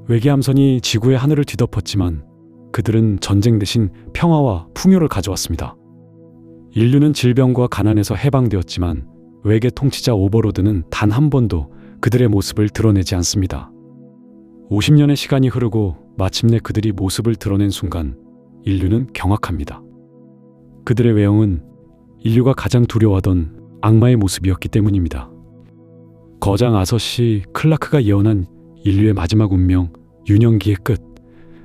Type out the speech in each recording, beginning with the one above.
외계 함선이 지구의 하늘을 뒤덮었지만 그들은 전쟁 대신 평화와 풍요를 가져왔습니다. 인류는 질병과 가난에서 해방되었지만 외계 통치자 오버로드는 단 한 번도 그들의 모습을 드러내지 않습니다. 50년의 시간이 흐르고 마침내 그들이 모습을 드러낸 순간 인류는 경악합니다. 그들의 외형은 인류가 가장 두려워하던 악마의 모습이었기 때문입니다. 거장 아서시 클라크가 예언한 인류의 마지막 운명, 유년기의 끝,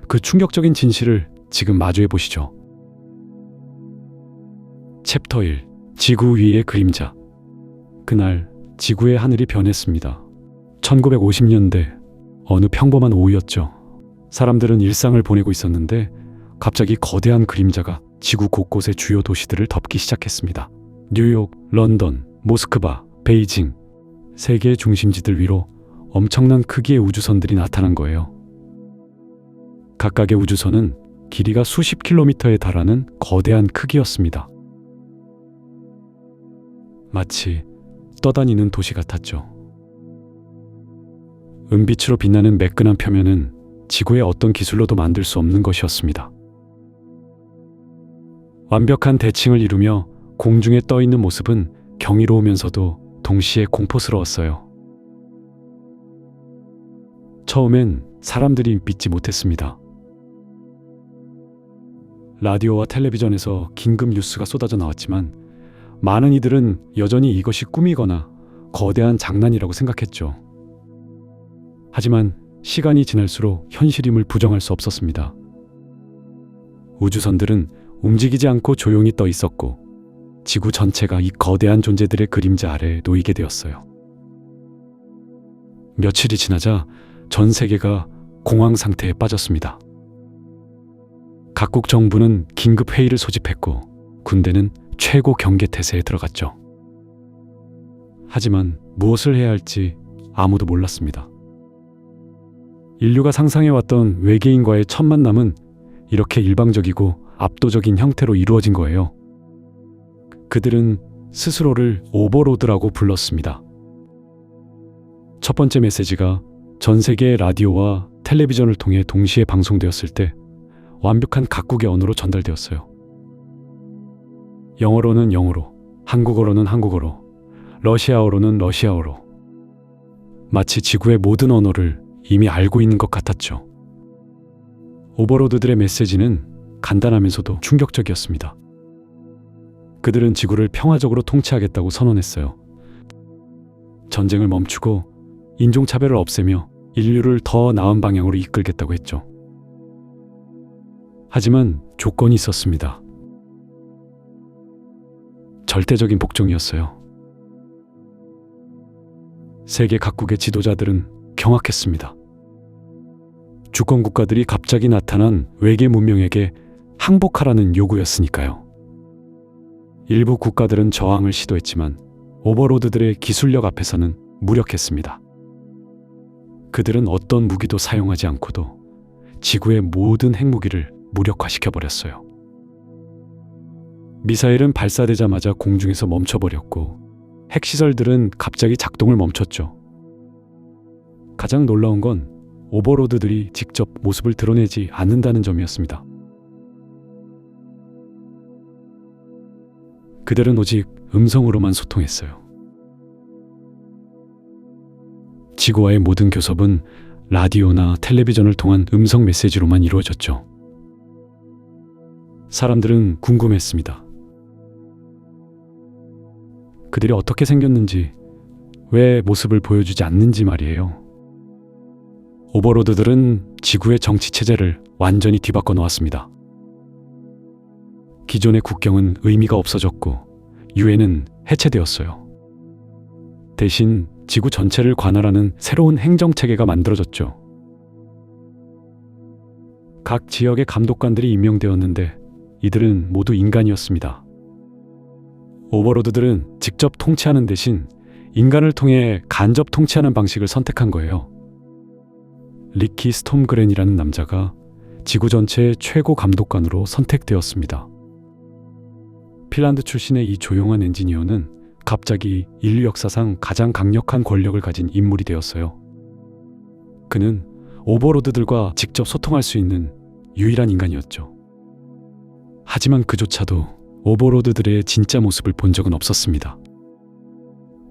그 충격적인 진실을 지금 마주해 보시죠. 챕터 1. 지구 위의 그림자. 그날 지구의 하늘이 변했습니다. 1950년대 어느 평범한 오후였죠. 사람들은 일상을 보내고 있었는데 갑자기 거대한 그림자가 지구 곳곳의 주요 도시들을 덮기 시작했습니다. 뉴욕, 런던, 모스크바, 베이징, 세계의 중심지들 위로 엄청난 크기의 우주선들이 나타난 거예요. 각각의 우주선은 길이가 수십 킬로미터에 달하는 거대한 크기였습니다. 마치 떠다니는 도시 같았죠. 은빛으로 빛나는 매끈한 표면은 지구의 어떤 기술로도 만들 수 없는 것이었습니다. 완벽한 대칭을 이루며 공중에 떠 있는 모습은 경이로우면서도 동시에 공포스러웠어요. 처음엔 사람들이 믿지 못했습니다. 라디오와 텔레비전에서 긴급 뉴스가 쏟아져 나왔지만 많은 이들은 여전히 이것이 꿈이거나 거대한 장난이라고 생각했죠. 하지만 시간이 지날수록 현실임을 부정할 수 없었습니다. 우주선들은 움직이지 않고 조용히 떠 있었고 지구 전체가 이 거대한 존재들의 그림자 아래에 놓이게 되었어요. 며칠이 지나자 전 세계가 공황 상태에 빠졌습니다. 각국 정부는 긴급 회의를 소집했고 군대는 최고 경계 태세에 들어갔죠. 하지만 무엇을 해야 할지 아무도 몰랐습니다. 인류가 상상해왔던 외계인과의 첫 만남은 이렇게 일방적이고 압도적인 형태로 이루어진 거예요. 그들은 스스로를 오버로드라고 불렀습니다. 첫 번째 메시지가 전 세계의 라디오와 텔레비전을 통해 동시에 방송되었을 때 완벽한 각국의 언어로 전달되었어요. 영어로는 영어로, 한국어로는 한국어로, 러시아어로는 러시아어로. 마치 지구의 모든 언어를 이미 알고 있는 것 같았죠. 오버로드들의 메시지는 간단하면서도 충격적이었습니다. 그들은 지구를 평화적으로 통치하겠다고 선언했어요. 전쟁을 멈추고 인종차별을 없애며 인류를 더 나은 방향으로 이끌겠다고 했죠. 하지만 조건이 있었습니다. 절대적인 복종이었어요. 세계 각국의 지도자들은 경악했습니다. 주권 국가들이 갑자기 나타난 외계 문명에게 항복하라는 요구였으니까요. 일부 국가들은 저항을 시도했지만 오버로드들의 기술력 앞에서는 무력했습니다. 그들은 어떤 무기도 사용하지 않고도 지구의 모든 핵무기를 무력화시켜버렸어요. 미사일은 발사되자마자 공중에서 멈춰버렸고 핵시설들은 갑자기 작동을 멈췄죠. 가장 놀라운 건 오버로드들이 직접 모습을 드러내지 않는다는 점이었습니다. 그들은 오직 음성으로만 소통했어요. 지구와의 모든 교섭은 라디오나 텔레비전을 통한 음성 메시지로만 이루어졌죠. 사람들은 궁금했습니다. 그들이 어떻게 생겼는지, 왜 모습을 보여주지 않는지 말이에요. 오버로드들은 지구의 정치체제를 완전히 뒤바꿔 놓았습니다. 기존의 국경은 의미가 없어졌고 유엔은 해체되었어요. 대신 지구 전체를 관할하는 새로운 행정체계가 만들어졌죠. 각 지역의 감독관들이 임명되었는데 이들은 모두 인간이었습니다. 오버로드들은 직접 통치하는 대신 인간을 통해 간접 통치하는 방식을 선택한 거예요. 리키 스톰그렌이라는 남자가 지구 전체의 최고 감독관으로 선택되었습니다. 핀란드 출신의 이 조용한 엔지니어는 갑자기 인류 역사상 가장 강력한 권력을 가진 인물이 되었어요. 그는 오버로드들과 직접 소통할 수 있는 유일한 인간이었죠. 하지만 그조차도 오버로드들의 진짜 모습을 본 적은 없었습니다.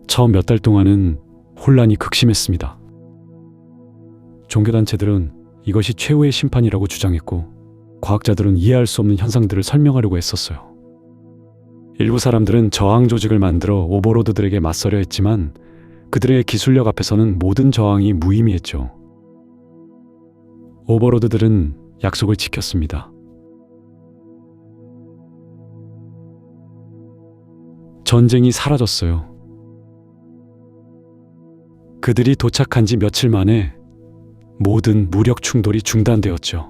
처음 몇 달 동안은 혼란이 극심했습니다. 종교단체들은 이것이 최후의 심판이라고 주장했고, 과학자들은 이해할 수 없는 현상들을 설명하려고 했었어요. 일부 사람들은 저항 조직을 만들어 오버로드들에게 맞서려 했지만 그들의 기술력 앞에서는 모든 저항이 무의미했죠. 오버로드들은 약속을 지켰습니다. 전쟁이 사라졌어요. 그들이 도착한 지 며칠 만에 모든 무력 충돌이 중단되었죠.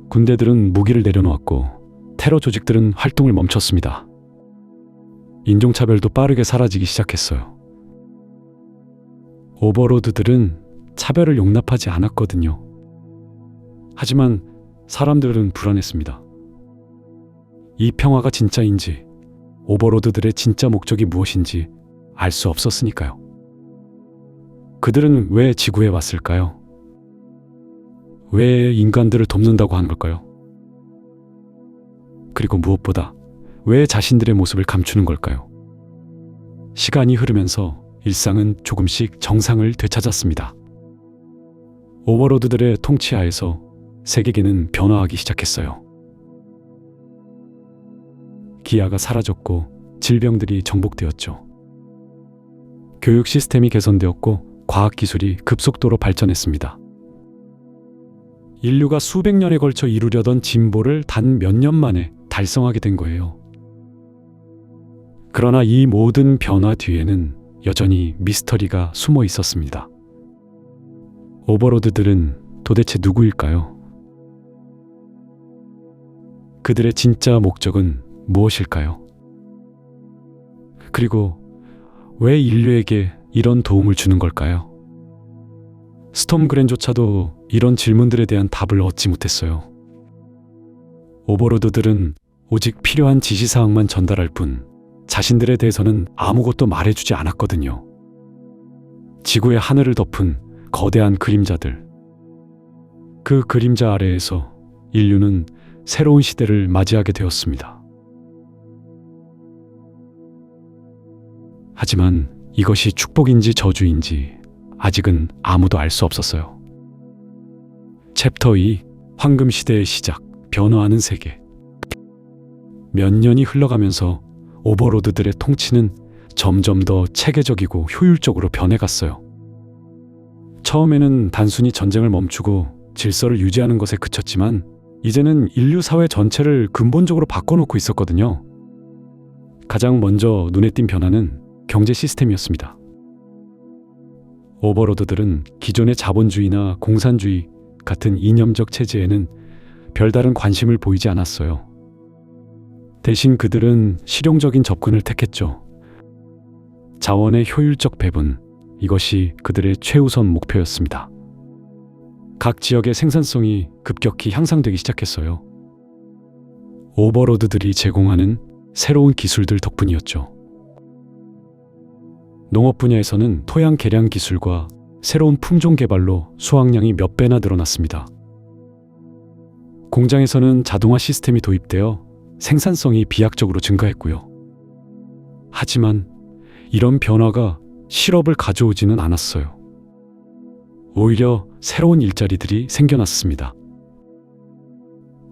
군대들은 무기를 내려놓았고 테러 조직들은 활동을 멈췄습니다. 인종차별도 빠르게 사라지기 시작했어요. 오버로드들은 차별을 용납하지 않았거든요. 하지만 사람들은 불안했습니다. 이 평화가 진짜인지, 오버로드들의 진짜 목적이 무엇인지 알 수 없었으니까요. 그들은 왜 지구에 왔을까요? 왜 인간들을 돕는다고 하는 걸까요? 그리고 무엇보다 왜 자신들의 모습을 감추는 걸까요? 시간이 흐르면서 일상은 조금씩 정상을 되찾았습니다. 오버로드들의 통치하에서 세계계는 변화하기 시작했어요. 기아가 사라졌고 질병들이 정복되었죠. 교육 시스템이 개선되었고 과학기술이 급속도로 발전했습니다. 인류가 수백 년에 걸쳐 이루려던 진보를 단 몇 년 만에 달성하게 된 거예요. 그러나 이 모든 변화 뒤에는 여전히 미스터리가 숨어 있었습니다. 오버로드들은 도대체 누구일까요? 그들의 진짜 목적은 무엇일까요? 그리고 왜 인류에게 이런 도움을 주는 걸까요? 스톰그랜조차도 이런 질문들에 대한 답을 얻지 못했어요. 오버로드들은 오직 필요한 지시사항만 전달할 뿐 자신들에 대해서는 아무것도 말해주지 않았거든요. 지구의 하늘을 덮은 거대한 그림자들. 그 그림자 아래에서 인류는 새로운 시대를 맞이하게 되었습니다. 하지만 이것이 축복인지 저주인지 아직은 아무도 알 수 없었어요. 챕터 2, 황금시대의 시작, 변화하는 세계. 몇 년이 흘러가면서 오버로드들의 통치는 점점 더 체계적이고 효율적으로 변해갔어요. 처음에는 단순히 전쟁을 멈추고 질서를 유지하는 것에 그쳤지만 이제는 인류 사회 전체를 근본적으로 바꿔놓고 있었거든요. 가장 먼저 눈에 띈 변화는 경제 시스템이었습니다. 오버로드들은 기존의 자본주의나 공산주의 같은 이념적 체제에는 별다른 관심을 보이지 않았어요. 대신 그들은 실용적인 접근을 택했죠. 자원의 효율적 배분, 이것이 그들의 최우선 목표였습니다. 각 지역의 생산성이 급격히 향상되기 시작했어요. 오버로드들이 제공하는 새로운 기술들 덕분이었죠. 농업 분야에서는 토양 개량 기술과 새로운 품종 개발로 수확량이 몇 배나 늘어났습니다. 공장에서는 자동화 시스템이 도입되어 생산성이 비약적으로 증가했고요. 하지만 이런 변화가 실업을 가져오지는 않았어요. 오히려 새로운 일자리들이 생겨났습니다.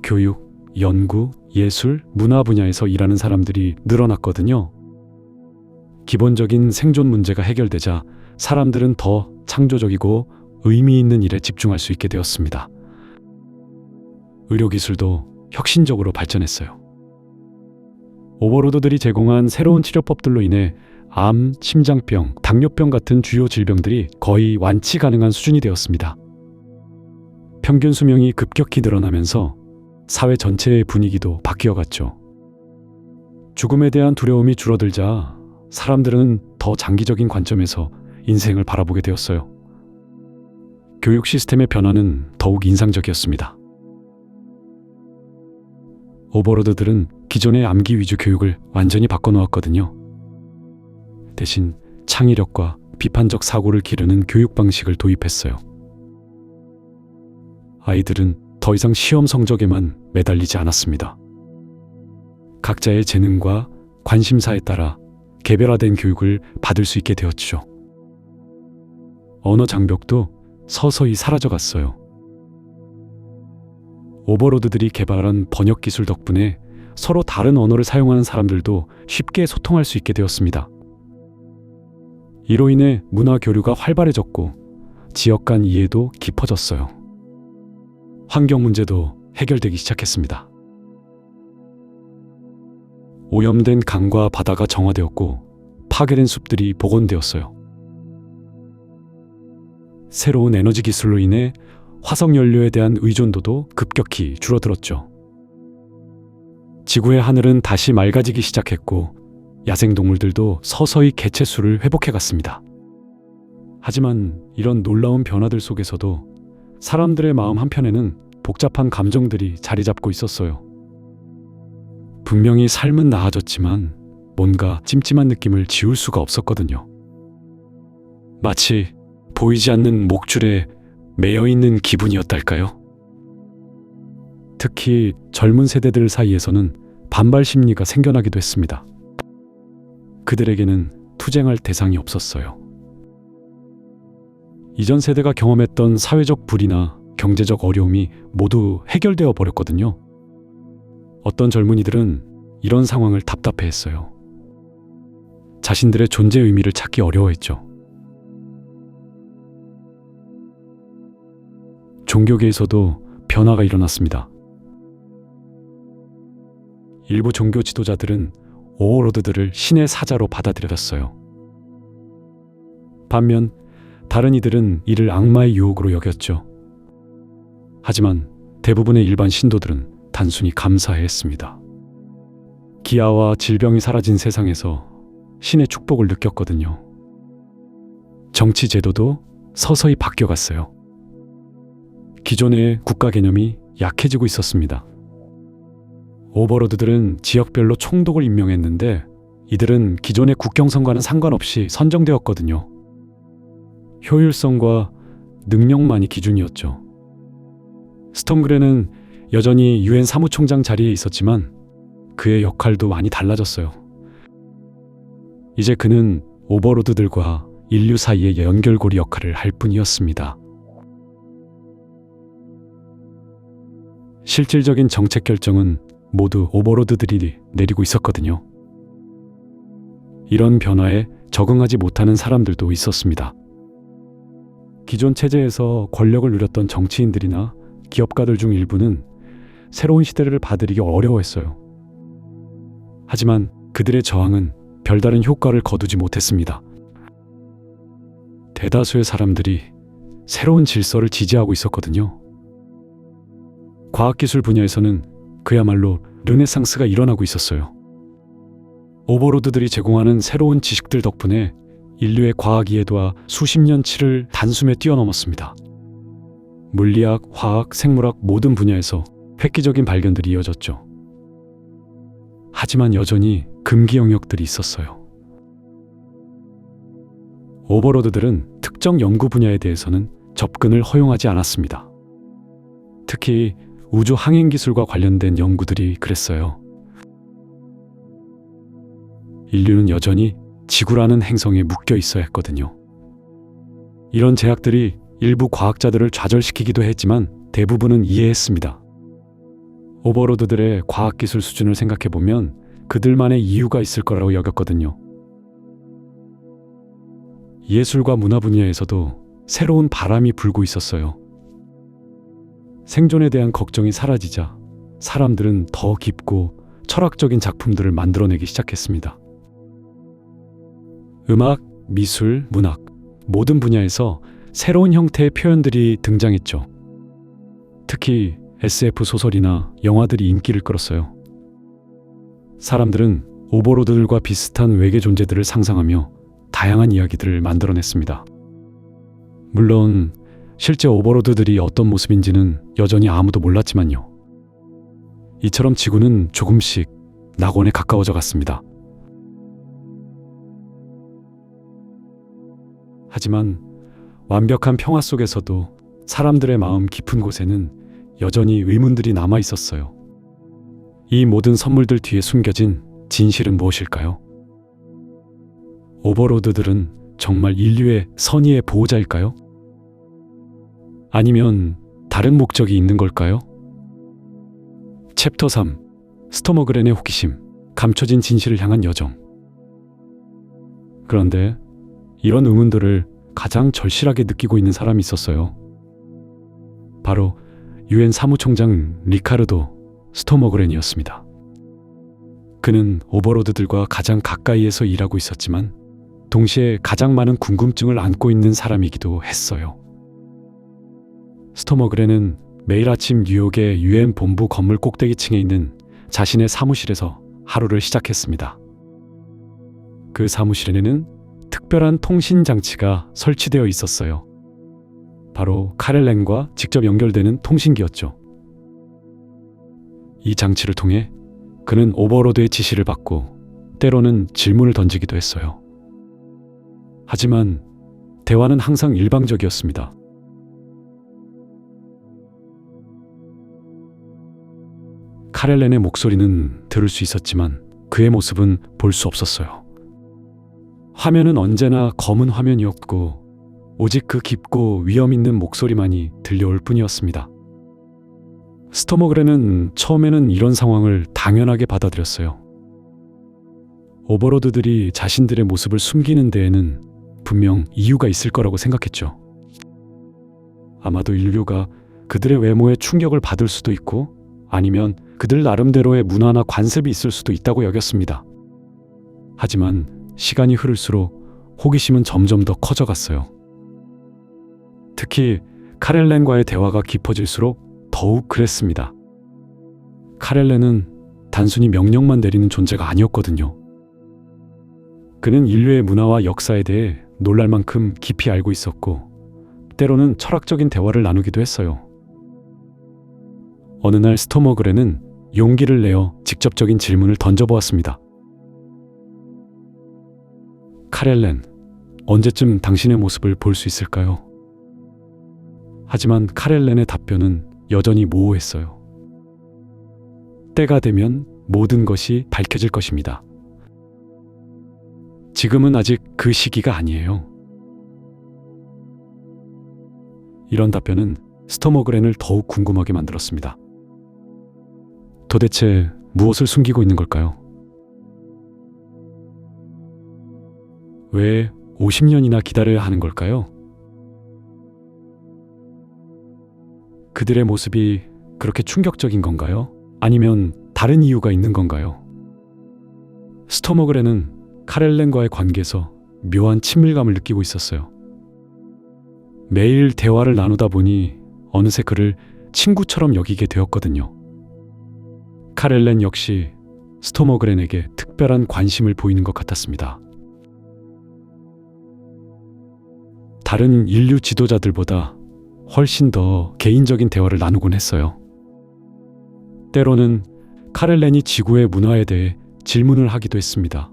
교육, 연구, 예술, 문화 분야에서 일하는 사람들이 늘어났거든요. 기본적인 생존 문제가 해결되자 사람들은 더 창조적이고 의미 있는 일에 집중할 수 있게 되었습니다. 의료기술도 혁신적으로 발전했어요. 오버로드들이 제공한 새로운 치료법들로 인해 암, 심장병, 당뇨병 같은 주요 질병들이 거의 완치 가능한 수준이 되었습니다. 평균 수명이 급격히 늘어나면서 사회 전체의 분위기도 바뀌어갔죠. 죽음에 대한 두려움이 줄어들자 사람들은 더 장기적인 관점에서 인생을 바라보게 되었어요. 교육 시스템의 변화는 더욱 인상적이었습니다. 오버로드들은 기존의 암기 위주 교육을 완전히 바꿔놓았거든요. 대신 창의력과 비판적 사고를 기르는 교육 방식을 도입했어요. 아이들은 더 이상 시험 성적에만 매달리지 않았습니다. 각자의 재능과 관심사에 따라 개별화된 교육을 받을 수 있게 되었죠. 언어 장벽도 서서히 사라져갔어요. 오버로드들이 개발한 번역 기술 덕분에 서로 다른 언어를 사용하는 사람들도 쉽게 소통할 수 있게 되었습니다. 이로 인해 문화 교류가 활발해졌고 지역 간 이해도 깊어졌어요. 환경 문제도 해결되기 시작했습니다. 오염된 강과 바다가 정화되었고 파괴된 숲들이 복원되었어요. 새로운 에너지 기술로 인해 화석 연료에 대한 의존도도 급격히 줄어들었죠. 지구의 하늘은 다시 맑아지기 시작했고 야생동물들도 서서히 개체수를 회복해갔습니다. 하지만 이런 놀라운 변화들 속에서도 사람들의 마음 한편에는 복잡한 감정들이 자리 잡고 있었어요. 분명히 삶은 나아졌지만 뭔가 찜찜한 느낌을 지울 수가 없었거든요. 마치 보이지 않는 목줄에 매여 있는 기분이었달까요? 특히 젊은 세대들 사이에서는 반발 심리가 생겨나기도 했습니다. 그들에게는 투쟁할 대상이 없었어요. 이전 세대가 경험했던 사회적 불이나 경제적 어려움이 모두 해결되어 버렸거든요. 어떤 젊은이들은 이런 상황을 답답해했어요. 자신들의 존재 의미를 찾기 어려워했죠. 종교계에서도 변화가 일어났습니다. 일부 종교 지도자들은 오버로드들을 신의 사자로 받아들였어요. 반면 다른 이들은 이를 악마의 유혹으로 여겼죠. 하지만 대부분의 일반 신도들은 단순히 감사했습니다. 기아와 질병이 사라진 세상에서 신의 축복을 느꼈거든요. 정치 제도도 서서히 바뀌어갔어요. 기존의 국가 개념이 약해지고 있었습니다. 오버로드들은 지역별로 총독을 임명했는데 이들은 기존의 국경선과는 상관없이 선정되었거든요. 효율성과 능력만이 기준이었죠. 스톰그레는 여전히 유엔 사무총장 자리에 있었지만 그의 역할도 많이 달라졌어요. 이제 그는 오버로드들과 인류 사이의 연결고리 역할을 할 뿐이었습니다. 실질적인 정책 결정은 모두 오버로드들이 내리고 있었거든요. 이런 변화에 적응하지 못하는 사람들도 있었습니다. 기존 체제에서 권력을 누렸던 정치인들이나 기업가들 중 일부는 새로운 시대를 받아들이기 어려워했어요. 하지만 그들의 저항은 별다른 효과를 거두지 못했습니다. 대다수의 사람들이 새로운 질서를 지지하고 있었거든요. 과학기술 분야에서는 그야말로 르네상스가 일어나고 있었어요. 오버로드들이 제공하는 새로운 지식들 덕분에 인류의 과학 이해도와 수십 년치를 단숨에 뛰어넘었습니다. 물리학, 화학, 생물학 모든 분야에서 획기적인 발견들이 이어졌죠. 하지만 여전히 금기 영역들이 있었어요. 오버로드들은 특정 연구 분야에 대해서는 접근을 허용하지 않았습니다. 특히 우주 항행 기술과 관련된 연구들이 그랬어요. 인류는 여전히 지구라는 행성에 묶여 있어야 했거든요. 이런 제약들이 일부 과학자들을 좌절시키기도 했지만 대부분은 이해했습니다. 오버로드들의 과학기술 수준을 생각해보면 그들만의 이유가 있을 거라고 여겼거든요. 예술과 문화 분야에서도 새로운 바람이 불고 있었어요. 생존에 대한 걱정이 사라지자 사람들은 더 깊고 철학적인 작품들을 만들어내기 시작했습니다. 음악, 미술, 문학 모든 분야에서 새로운 형태의 표현들이 등장했죠. 특히 SF 소설이나 영화들이 인기를 끌었어요. 사람들은 오버로드들과 비슷한 외계 존재들을 상상하며 다양한 이야기들을 만들어냈습니다. 물론 실제 오버로드들이 어떤 모습인지는 여전히 아무도 몰랐지만요. 이처럼 지구는 조금씩 낙원에 가까워져 갔습니다. 하지만 완벽한 평화 속에서도 사람들의 마음 깊은 곳에는 여전히 의문들이 남아 있었어요. 이 모든 선물들 뒤에 숨겨진 진실은 무엇일까요? 오버로드들은 정말 인류의 선의의 보호자일까요? 아니면 다른 목적이 있는 걸까요? 챕터 3. 스토머그렌의 호기심, 감춰진 진실을 향한 여정. 그런데 이런 의문들을 가장 절실하게 느끼고 있는 사람이 있었어요. 바로 유엔 사무총장 리카르도 스토머그렌이었습니다. 그는 오버로드들과 가장 가까이에서 일하고 있었지만 동시에 가장 많은 궁금증을 안고 있는 사람이기도 했어요. 스토머그렌은 매일 아침 뉴욕의 유엔 본부 건물 꼭대기층에 있는 자신의 사무실에서 하루를 시작했습니다. 그 사무실에는 특별한 통신 장치가 설치되어 있었어요. 바로 카렐렌과 직접 연결되는 통신기였죠. 이 장치를 통해 그는 오버로드의 지시를 받고 때로는 질문을 던지기도 했어요. 하지만 대화는 항상 일방적이었습니다. 카렐렌의 목소리는 들을 수 있었지만 그의 모습은 볼 수 없었어요. 화면은 언제나 검은 화면이었고 오직 그 깊고 위험 있는 목소리만이 들려올 뿐이었습니다. 스토머그렌은 처음에는 이런 상황을 당연하게 받아들였어요. 오버로드들이 자신들의 모습을 숨기는 데에는 분명 이유가 있을 거라고 생각했죠. 아마도 인류가 그들의 외모에 충격을 받을 수도 있고 아니면 그들 나름대로의 문화나 관습이 있을 수도 있다고 여겼습니다. 하지만 시간이 흐를수록 호기심은 점점 더 커져갔어요. 특히 카렐렌과의 대화가 깊어질수록 더욱 그랬습니다. 카렐렌은 단순히 명령만 내리는 존재가 아니었거든요. 그는 인류의 문화와 역사에 대해 놀랄 만큼 깊이 알고 있었고 때로는 철학적인 대화를 나누기도 했어요. 어느 날 스토머그렌은 용기를 내어 직접적인 질문을 던져보았습니다. 카렐렌, 언제쯤 당신의 모습을 볼 수 있을까요? 하지만 카렐렌의 답변은 여전히 모호했어요. 때가 되면 모든 것이 밝혀질 것입니다. 지금은 아직 그 시기가 아니에요. 이런 답변은 스토머그렌을 더욱 궁금하게 만들었습니다. 도대체 무엇을 숨기고 있는 걸까요? 왜 50년이나 기다려야 하는 걸까요? 그들의 모습이 그렇게 충격적인 건가요? 아니면 다른 이유가 있는 건가요? 스토머그렌은 카렐렌과의 관계에서 묘한 친밀감을 느끼고 있었어요. 매일 대화를 나누다 보니 어느새 그를 친구처럼 여기게 되었거든요. 카렐렌 역시 스토머그렌에게 특별한 관심을 보이는 것 같았습니다. 다른 인류 지도자들보다 훨씬 더 개인적인 대화를 나누곤 했어요. 때로는 카렐렌이 지구의 문화에 대해 질문을 하기도 했습니다.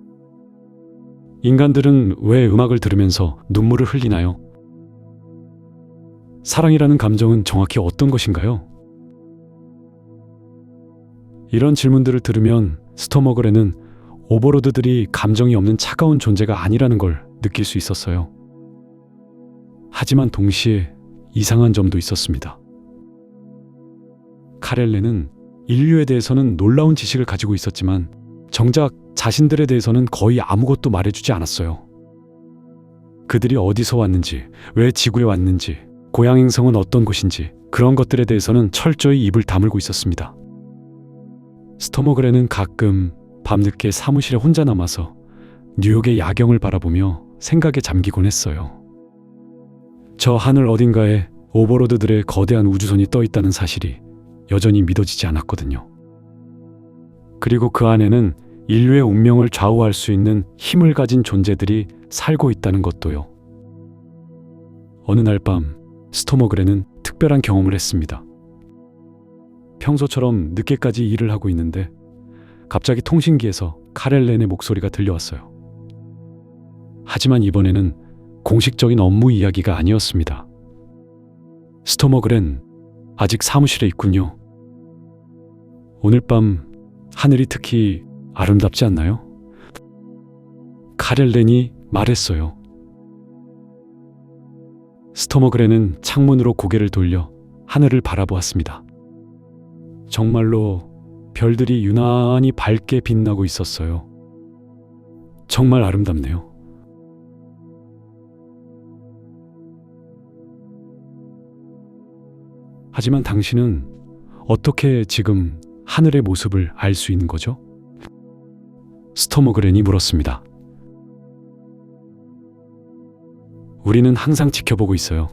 인간들은 왜 음악을 들으면서 눈물을 흘리나요? 사랑이라는 감정은 정확히 어떤 것인가요? 이런 질문들을 들으면 스토머그렌은 오버로드들이 감정이 없는 차가운 존재가 아니라는 걸 느낄 수 있었어요. 하지만 동시에 이상한 점도 있었습니다. 카렐렌은 인류에 대해서는 놀라운 지식을 가지고 있었지만 정작 자신들에 대해서는 거의 아무것도 말해주지 않았어요. 그들이 어디서 왔는지, 왜 지구에 왔는지, 고향 행성은 어떤 곳인지 그런 것들에 대해서는 철저히 입을 다물고 있었습니다. 스토머그렌은 가끔 밤늦게 사무실에 혼자 남아서 뉴욕의 야경을 바라보며 생각에 잠기곤 했어요. 저 하늘 어딘가에 오버로드들의 거대한 우주선이 떠 있다는 사실이 여전히 믿어지지 않았거든요. 그리고 그 안에는 인류의 운명을 좌우할 수 있는 힘을 가진 존재들이 살고 있다는 것도요. 어느 날 밤 스토머그렌은 특별한 경험을 했습니다. 평소처럼 늦게까지 일을 하고 있는데 갑자기 통신기에서 카렐렌의 목소리가 들려왔어요. 하지만 이번에는 공식적인 업무 이야기가 아니었습니다. 스토머그렌 아직 사무실에 있군요. 오늘 밤 하늘이 특히 아름답지 않나요? 카렐렌이 말했어요. 스토머그렌은 창문으로 고개를 돌려 하늘을 바라보았습니다. 정말로 별들이 유난히 밝게 빛나고 있었어요. 정말 아름답네요. 하지만 당신은 어떻게 지금 하늘의 모습을 알 수 있는 거죠? 스토머그렌이 물었습니다. 우리는 항상 지켜보고 있어요.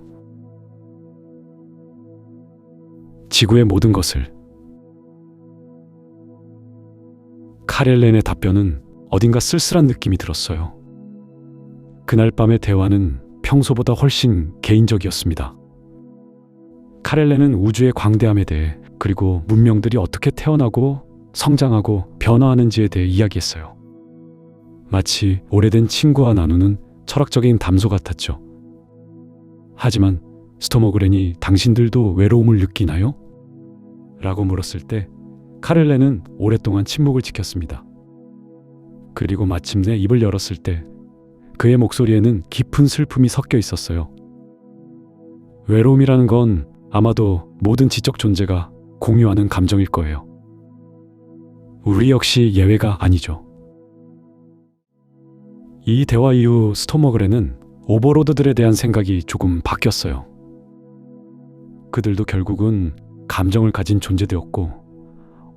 지구의 모든 것을. 카렐렌의 답변은 어딘가 쓸쓸한 느낌이 들었어요. 그날 밤의 대화는 평소보다 훨씬 개인적이었습니다. 카렐렌은 우주의 광대함에 대해, 그리고 문명들이 어떻게 태어나고 성장하고 변화하는지에 대해 이야기했어요. 마치 오래된 친구와 나누는 철학적인 담소 같았죠. 하지만 스토머그렌이 당신들도 외로움을 느끼나요? 라고 물었을 때 카렐렌은 오랫동안 침묵을 지켰습니다. 그리고 마침내 입을 열었을 때 그의 목소리에는 깊은 슬픔이 섞여 있었어요. 외로움이라는 건 아마도 모든 지적 존재가 공유하는 감정일 거예요. 우리 역시 예외가 아니죠. 이 대화 이후 스토머그렌은 오버로드들에 대한 생각이 조금 바뀌었어요. 그들도 결국은 감정을 가진 존재되었고,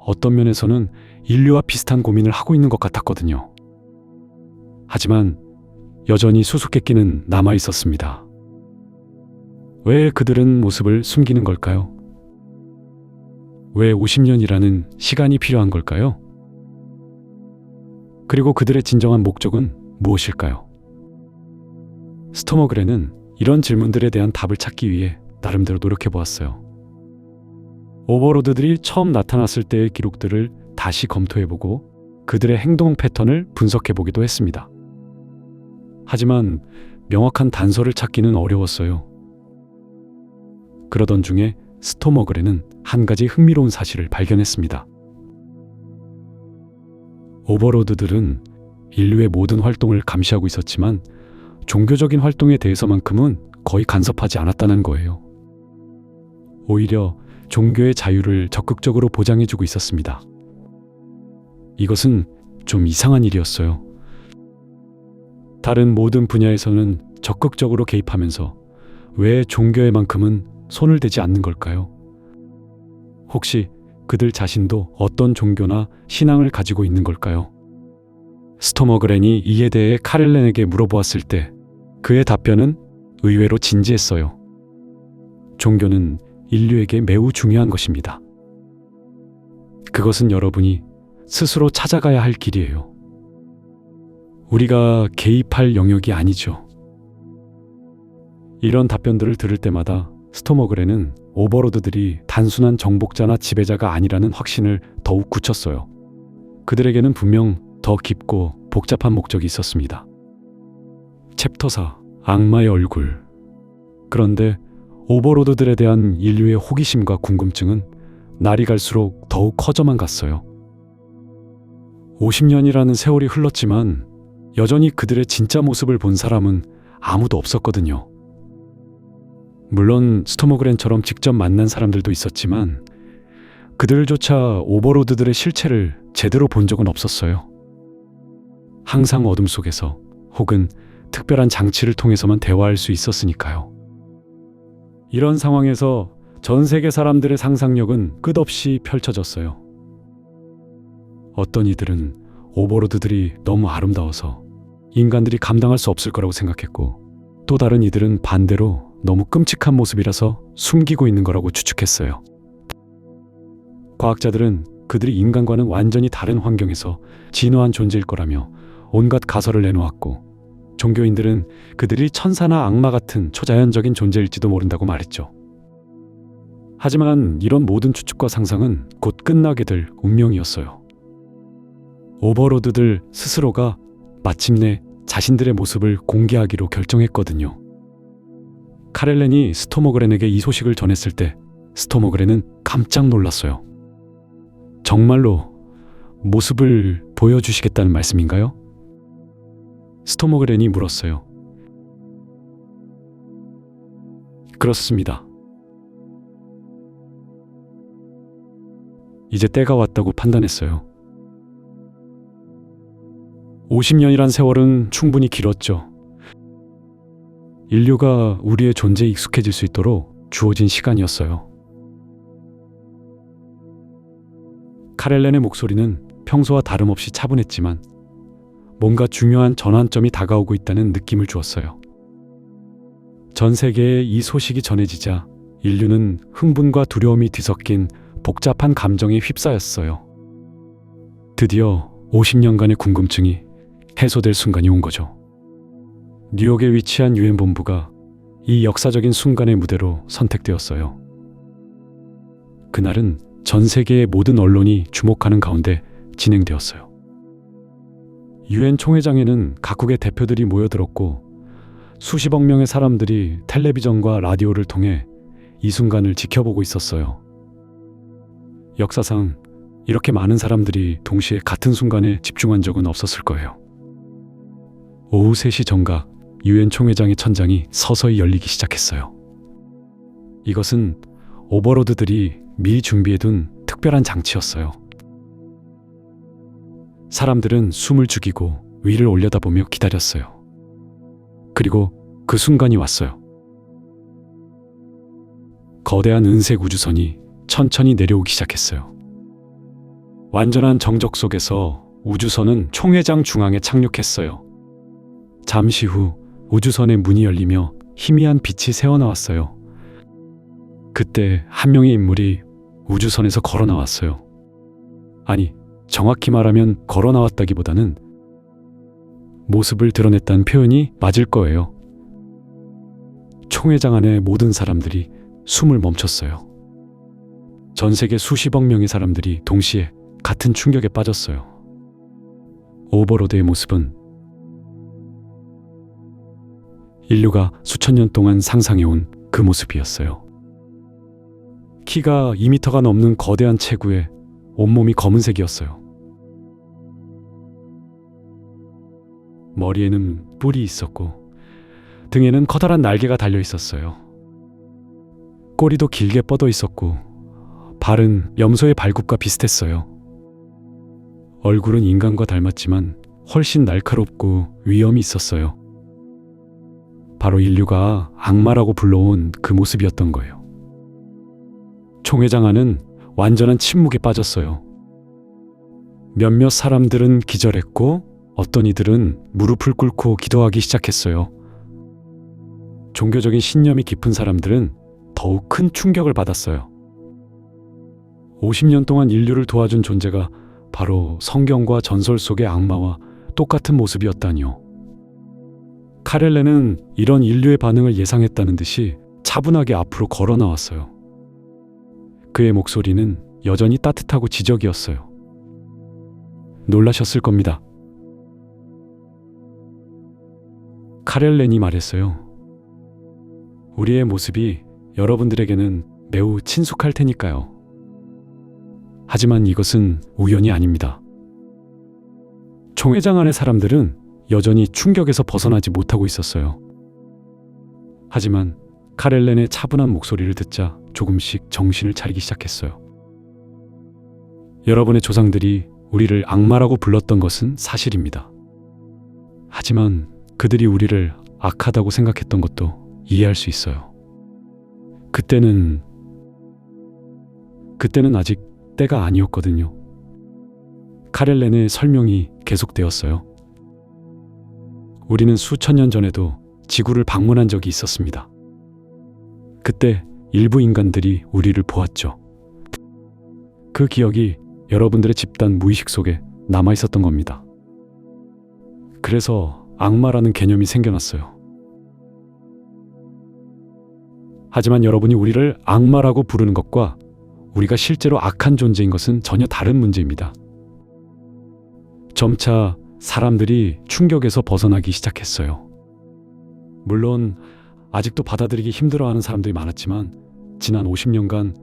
어떤 면에서는 인류와 비슷한 고민을 하고 있는 것 같았거든요. 하지만 여전히 수수께끼는 남아 있었습니다. 왜 그들은 모습을 숨기는 걸까요? 왜 50년이라는 시간이 필요한 걸까요? 그리고 그들의 진정한 목적은 무엇일까요? 스토머그렌은 이런 질문들에 대한 답을 찾기 위해 나름대로 노력해 보았어요. 오버로드들이 처음 나타났을 때의 기록들을 다시 검토해보고 그들의 행동 패턴을 분석해보기도 했습니다. 하지만 명확한 단서를 찾기는 어려웠어요. 그러던 중에 스토머그렌은 한 가지 흥미로운 사실을 발견했습니다. 오버로드들은 인류의 모든 활동을 감시하고 있었지만 종교적인 활동에 대해서만큼은 거의 간섭하지 않았다는 거예요. 오히려 종교의 자유를 적극적으로 보장해주고 있었습니다. 이것은 좀 이상한 일이었어요. 다른 모든 분야에서는 적극적으로 개입하면서 왜 종교에만큼은 손을 대지 않는 걸까요? 혹시 그들 자신도 어떤 종교나 신앙을 가지고 있는 걸까요? 스토머그렌이 이에 대해 카렐렌에게 물어보았을 때 그의 답변은 의외로 진지했어요. 종교는 인류에게 매우 중요한 것입니다. 그것은 여러분이 스스로 찾아가야 할 길이에요. 우리가 개입할 영역이 아니죠. 이런 답변들을 들을 때마다 스토머그렌은 오버로드들이 단순한 정복자나 지배자가 아니라는 확신을 더욱 굳혔어요. 그들에게는 분명 더 깊고 복잡한 목적이 있었습니다. 챕터 4. 악마의 얼굴. 그런데 오버로드들에 대한 인류의 호기심과 궁금증은 날이 갈수록 더욱 커져만 갔어요. 50년이라는 세월이 흘렀지만 여전히 그들의 진짜 모습을 본 사람은 아무도 없었거든요. 물론 스토머그렌처럼 직접 만난 사람들도 있었지만 그들조차 오버로드들의 실체를 제대로 본 적은 없었어요. 항상 어둠 속에서 혹은 특별한 장치를 통해서만 대화할 수 있었으니까요. 이런 상황에서 전 세계 사람들의 상상력은 끝없이 펼쳐졌어요. 어떤 이들은 오버로드들이 너무 아름다워서 인간들이 감당할 수 없을 거라고 생각했고, 또 다른 이들은 반대로 너무 끔찍한 모습이라서 숨기고 있는 거라고 추측했어요. 과학자들은 그들이 인간과는 완전히 다른 환경에서 진화한 존재일 거라며 온갖 가설을 내놓았고, 종교인들은 그들이 천사나 악마 같은 초자연적인 존재일지도 모른다고 말했죠. 하지만 이런 모든 추측과 상상은 곧 끝나게 될 운명이었어요. 오버로드들 스스로가 마침내 자신들의 모습을 공개하기로 결정했거든요. 카렐렌이 스토머그렌에게 이 소식을 전했을 때 스토머그렌은 깜짝 놀랐어요. 정말로 모습을 보여주시겠다는 말씀인가요? 스토머그렌이 물었어요. 그렇습니다. 이제 때가 왔다고 판단했어요. 50년이란 세월은 충분히 길었죠. 인류가 우리의 존재에 익숙해질 수 있도록 주어진 시간이었어요. 카렐렌의 목소리는 평소와 다름없이 차분했지만 뭔가 중요한 전환점이 다가오고 있다는 느낌을 주었어요. 전 세계에 이 소식이 전해지자 인류는 흥분과 두려움이 뒤섞인 복잡한 감정에 휩싸였어요. 드디어 50년간의 궁금증이 해소될 순간이 온 거죠. 뉴욕에 위치한 유엔 본부가 이 역사적인 순간의 무대로 선택되었어요. 그날은 전 세계의 모든 언론이 주목하는 가운데 진행되었어요. 유엔 총회장에는 각국의 대표들이 모여들었고 수십억 명의 사람들이 텔레비전과 라디오를 통해 이 순간을 지켜보고 있었어요. 역사상 이렇게 많은 사람들이 동시에 같은 순간에 집중한 적은 없었을 거예요. 오후 3시 정각 유엔 총회장의 천장이 서서히 열리기 시작했어요. 이것은 오버로드들이 미리 준비해둔 특별한 장치였어요. 사람들은 숨을 죽이고 위를 올려다보며 기다렸어요. 그리고 그 순간이 왔어요. 거대한 은색 우주선이 천천히 내려오기 시작했어요. 완전한 정적 속에서 우주선은 총회장 중앙에 착륙했어요. 잠시 후 우주선의 문이 열리며 희미한 빛이 새어나왔어요. 그때 한 명의 인물이 우주선에서 걸어 나왔어요. 아니, 정확히 말하면 걸어 나왔다기보다는 모습을 드러냈다는 표현이 맞을 거예요. 총회장 안의 모든 사람들이 숨을 멈췄어요. 전 세계 수십억 명의 사람들이 동시에 같은 충격에 빠졌어요. 오버로드의 모습은 인류가 수천 년 동안 상상해온 그 모습이었어요. 키가 2미터가 넘는 거대한 체구에 온몸이 검은색이었어요. 머리에는 뿔이 있었고 등에는 커다란 날개가 달려 있었어요. 꼬리도 길게 뻗어 있었고 발은 염소의 발굽과 비슷했어요. 얼굴은 인간과 닮았지만 훨씬 날카롭고 위험이 있었어요. 바로 인류가 악마라고 불러온 그 모습이었던 거예요. 총회장 안은 완전한 침묵에 빠졌어요. 몇몇 사람들은 기절했고 어떤 이들은 무릎을 꿇고 기도하기 시작했어요. 종교적인 신념이 깊은 사람들은 더욱 큰 충격을 받았어요. 50년 동안 인류를 도와준 존재가 바로 성경과 전설 속의 악마와 똑같은 모습이었다니요. 카렐렌은 이런 인류의 반응을 예상했다는 듯이 차분하게 앞으로 걸어 나왔어요. 그의 목소리는 여전히 따뜻하고 지적이었어요. 놀라셨을 겁니다. 카렐렌이 말했어요. 우리의 모습이 여러분들에게는 매우 친숙할 테니까요. 하지만 이것은 우연이 아닙니다. 총회장 안의 사람들은 여전히 충격에서 벗어나지 못하고 있었어요. 하지만 카렐렌의 차분한 목소리를 듣자 조금씩 정신을 차리기 시작했어요. 여러분의 조상들이 우리를 악마라고 불렀던 것은 사실입니다. 하지만 그들이 우리를 악하다고 생각했던 것도 이해할 수 있어요. 그때는 아직 때가 아니었거든요. 카렐렌의 설명이 계속되었어요. 우리는 수천 년 전에도 지구를 방문한 적이 있었습니다. 그때 일부 인간들이 우리를 보았죠. 그 기억이 여러분들의 집단 무의식 속에 남아 있었던 겁니다. 그래서 악마라는 개념이 생겨났어요. 하지만 여러분이 우리를 악마라고 부르는 것과 우리가 실제로 악한 존재인 것은 전혀 다른 문제입니다. 점차 사람들이 충격에서 벗어나기 시작했어요. 물론 아직도 받아들이기 힘들어하는 사람들이 많았지만 지난 50년간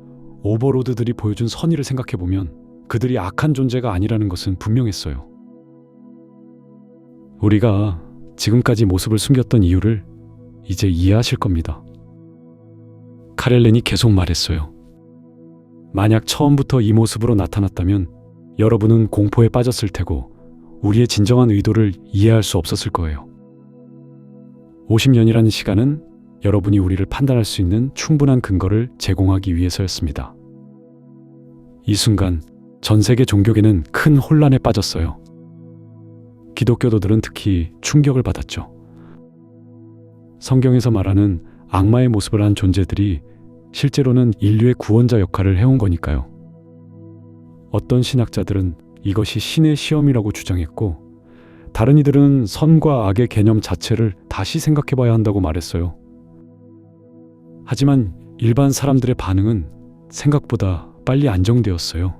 오버로드들이 보여준 선의를 생각해보면 그들이 악한 존재가 아니라는 것은 분명했어요. 우리가 지금까지 모습을 숨겼던 이유를 이제 이해하실 겁니다. 카렐렌이 계속 말했어요. 만약 처음부터 이 모습으로 나타났다면 여러분은 공포에 빠졌을 테고 우리의 진정한 의도를 이해할 수 없었을 거예요. 50년이라는 시간은 여러분이 우리를 판단할 수 있는 충분한 근거를 제공하기 위해서였습니다. 이 순간 전 세계 종교계는 큰 혼란에 빠졌어요. 기독교도들은 특히 충격을 받았죠. 성경에서 말하는 악마의 모습을 한 존재들이 실제로는 인류의 구원자 역할을 해온 거니까요. 어떤 신학자들은 이것이 신의 시험이라고 주장했고, 다른 이들은 선과 악의 개념 자체를 다시 생각해봐야 한다고 말했어요. 하지만 일반 사람들의 반응은 생각보다 빨리 안정되었어요.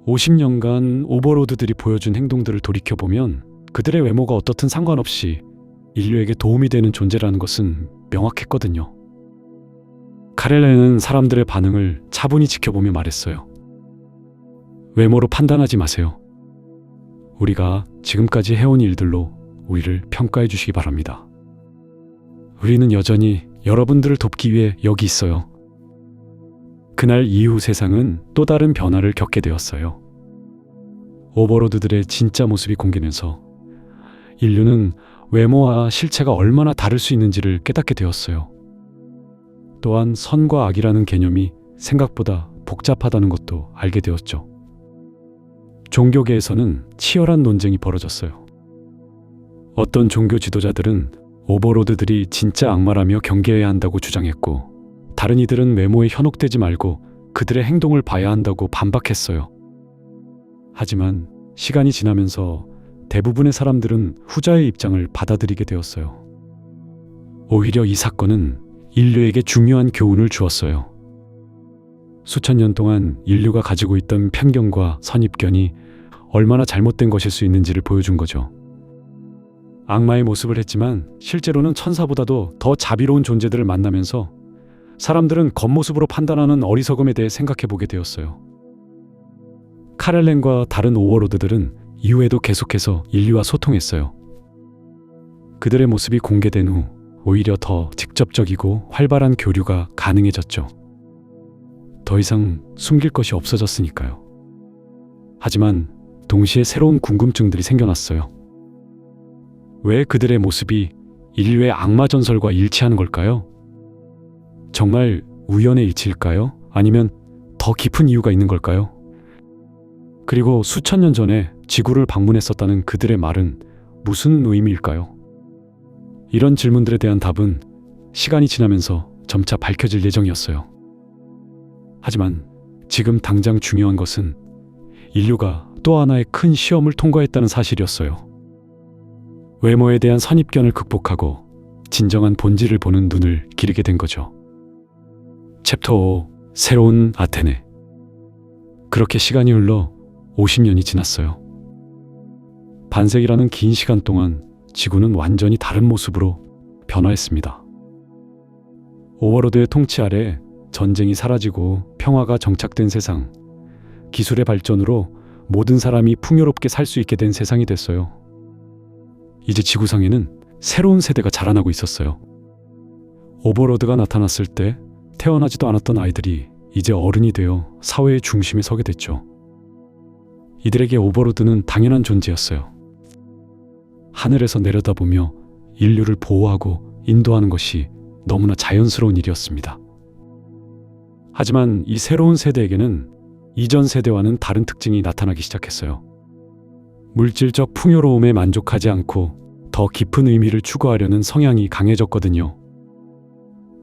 50년간 오버로드들이 보여준 행동들을 돌이켜보면 그들의 외모가 어떻든 상관없이 인류에게 도움이 되는 존재라는 것은 명확했거든요. 카렐렌은 사람들의 반응을 차분히 지켜보며 말했어요. 외모로 판단하지 마세요. 우리가 지금까지 해온 일들로 우리를 평가해 주시기 바랍니다. 우리는 여전히 여러분들을 돕기 위해 여기 있어요. 그날 이후 세상은 또 다른 변화를 겪게 되었어요. 오버로드들의 진짜 모습이 공개되면서 인류는 외모와 실체가 얼마나 다를 수 있는지를 깨닫게 되었어요. 또한 선과 악이라는 개념이 생각보다 복잡하다는 것도 알게 되었죠. 종교계에서는 치열한 논쟁이 벌어졌어요. 어떤 종교 지도자들은 오버로드들이 진짜 악마라며 경계해야 한다고 주장했고, 다른 이들은 외모에 현혹되지 말고 그들의 행동을 봐야 한다고 반박했어요. 하지만 시간이 지나면서 대부분의 사람들은 후자의 입장을 받아들이게 되었어요. 오히려 이 사건은 인류에게 중요한 교훈을 주었어요. 수천 년 동안 인류가 가지고 있던 편견과 선입견이 얼마나 잘못된 것일 수 있는지를 보여준 거죠. 악마의 모습을 했지만 실제로는 천사보다도 더 자비로운 존재들을 만나면서 사람들은 겉모습으로 판단하는 어리석음에 대해 생각해보게 되었어요. 카렐렌과 다른 오버로드들은 이후에도 계속해서 인류와 소통했어요. 그들의 모습이 공개된 후 오히려 더 직접적이고 활발한 교류가 가능해졌죠. 더 이상 숨길 것이 없어졌으니까요. 하지만 동시에 새로운 궁금증들이 생겨났어요. 왜 그들의 모습이 인류의 악마 전설과 일치하는 걸까요? 정말 우연의 일치일까요? 아니면 더 깊은 이유가 있는 걸까요? 그리고 수천 년 전에 지구를 방문했었다는 그들의 말은 무슨 의미일까요? 이런 질문들에 대한 답은 시간이 지나면서 점차 밝혀질 예정이었어요. 하지만 지금 당장 중요한 것은 인류가 또 하나의 큰 시험을 통과했다는 사실이었어요. 외모에 대한 선입견을 극복하고 진정한 본질을 보는 눈을 기르게 된 거죠. 챕터 5. 새로운 아테네. 그렇게 시간이 흘러 50년이 지났어요. 반세기라는 긴 시간 동안 지구는 완전히 다른 모습으로 변화했습니다. 오버로드의 통치 아래 전쟁이 사라지고 평화가 정착된 세상, 기술의 발전으로 모든 사람이 풍요롭게 살 수 있게 된 세상이 됐어요. 이제 지구상에는 새로운 세대가 자라나고 있었어요. 오버로드가 나타났을 때 태어나지도 않았던 아이들이 이제 어른이 되어 사회의 중심에 서게 됐죠. 이들에게 오버로드는 당연한 존재였어요. 하늘에서 내려다보며 인류를 보호하고 인도하는 것이 너무나 자연스러운 일이었습니다. 하지만 이 새로운 세대에게는 이전 세대와는 다른 특징이 나타나기 시작했어요. 물질적 풍요로움에 만족하지 않고 더 깊은 의미를 추구하려는 성향이 강해졌거든요.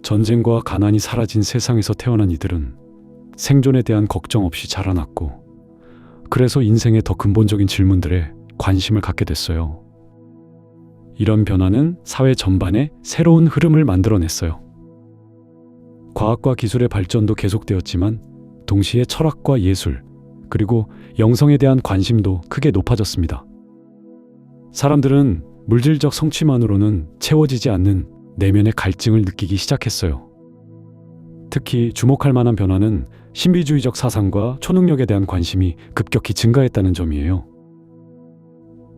전쟁과 가난이 사라진 세상에서 태어난 이들은 생존에 대한 걱정 없이 자라났고, 그래서 인생의 더 근본적인 질문들에 관심을 갖게 됐어요. 이런 변화는 사회 전반에 새로운 흐름을 만들어냈어요. 과학과 기술의 발전도 계속되었지만 동시에 철학과 예술, 그리고 영성에 대한 관심도 크게 높아졌습니다. 사람들은 물질적 성취만으로는 채워지지 않는 내면의 갈증을 느끼기 시작했어요. 특히 주목할 만한 변화는 신비주의적 사상과 초능력에 대한 관심이 급격히 증가했다는 점이에요.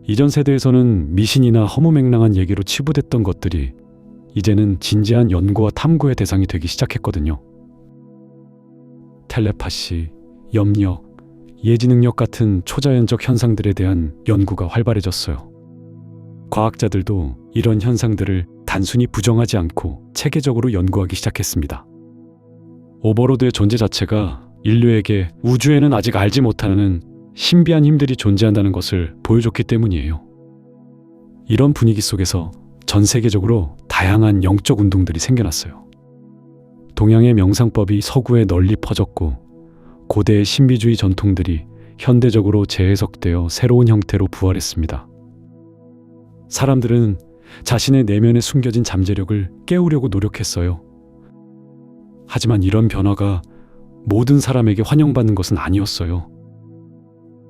이전 세대에서는 미신이나 허무맹랑한 얘기로 치부됐던 것들이 이제는 진지한 연구와 탐구의 대상이 되기 시작했거든요. 텔레파시, 염력, 예지 능력 같은 초자연적 현상들에 대한 연구가 활발해졌어요. 과학자들도 이런 현상들을 단순히 부정하지 않고 체계적으로 연구하기 시작했습니다. 오버로드의 존재 자체가 인류에게 우주에는 아직 알지 못하는 신비한 힘들이 존재한다는 것을 보여줬기 때문이에요. 이런 분위기 속에서 전 세계적으로 다양한 영적 운동들이 생겨났어요. 동양의 명상법이 서구에 널리 퍼졌고, 고대의 신비주의 전통들이 현대적으로 재해석되어 새로운 형태로 부활했습니다. 사람들은 자신의 내면에 숨겨진 잠재력을 깨우려고 노력했어요. 하지만 이런 변화가 모든 사람에게 환영받는 것은 아니었어요.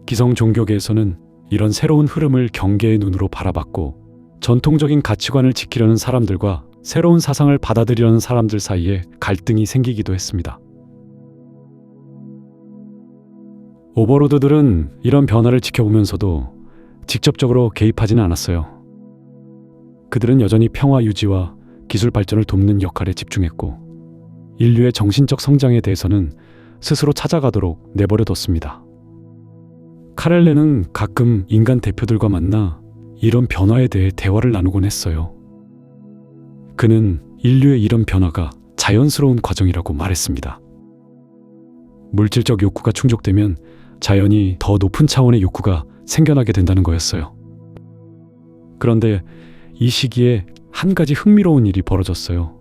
기성 종교계에서는 이런 새로운 흐름을 경계의 눈으로 바라봤고, 전통적인 가치관을 지키려는 사람들과 새로운 사상을 받아들이려는 사람들 사이에 갈등이 생기기도 했습니다. 오버로드들은 이런 변화를 지켜보면서도 직접적으로 개입하지는 않았어요. 그들은 여전히 평화 유지와 기술 발전을 돕는 역할에 집중했고, 인류의 정신적 성장에 대해서는 스스로 찾아가도록 내버려뒀습니다. 카렐레는 가끔 인간 대표들과 만나 이런 변화에 대해 대화를 나누곤 했어요. 그는 인류의 이런 변화가 자연스러운 과정이라고 말했습니다. 물질적 욕구가 충족되면 자연히 더 높은 차원의 욕구가 생겨나게 된다는 거였어요. 그런데 이 시기에 한 가지 흥미로운 일이 벌어졌어요.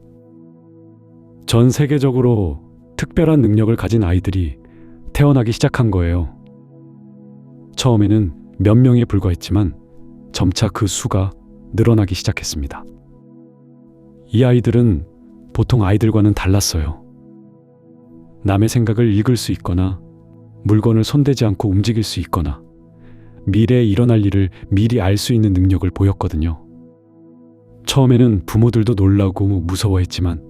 전 세계적으로 특별한 능력을 가진 아이들이 태어나기 시작한 거예요. 처음에는 몇 명에 불과했지만 점차 그 수가 늘어나기 시작했습니다. 이 아이들은 보통 아이들과는 달랐어요. 남의 생각을 읽을 수 있거나, 물건을 손대지 않고 움직일 수 있거나, 미래에 일어날 일을 미리 알 수 있는 능력을 보였거든요. 처음에는 부모들도 놀라고 무서워했지만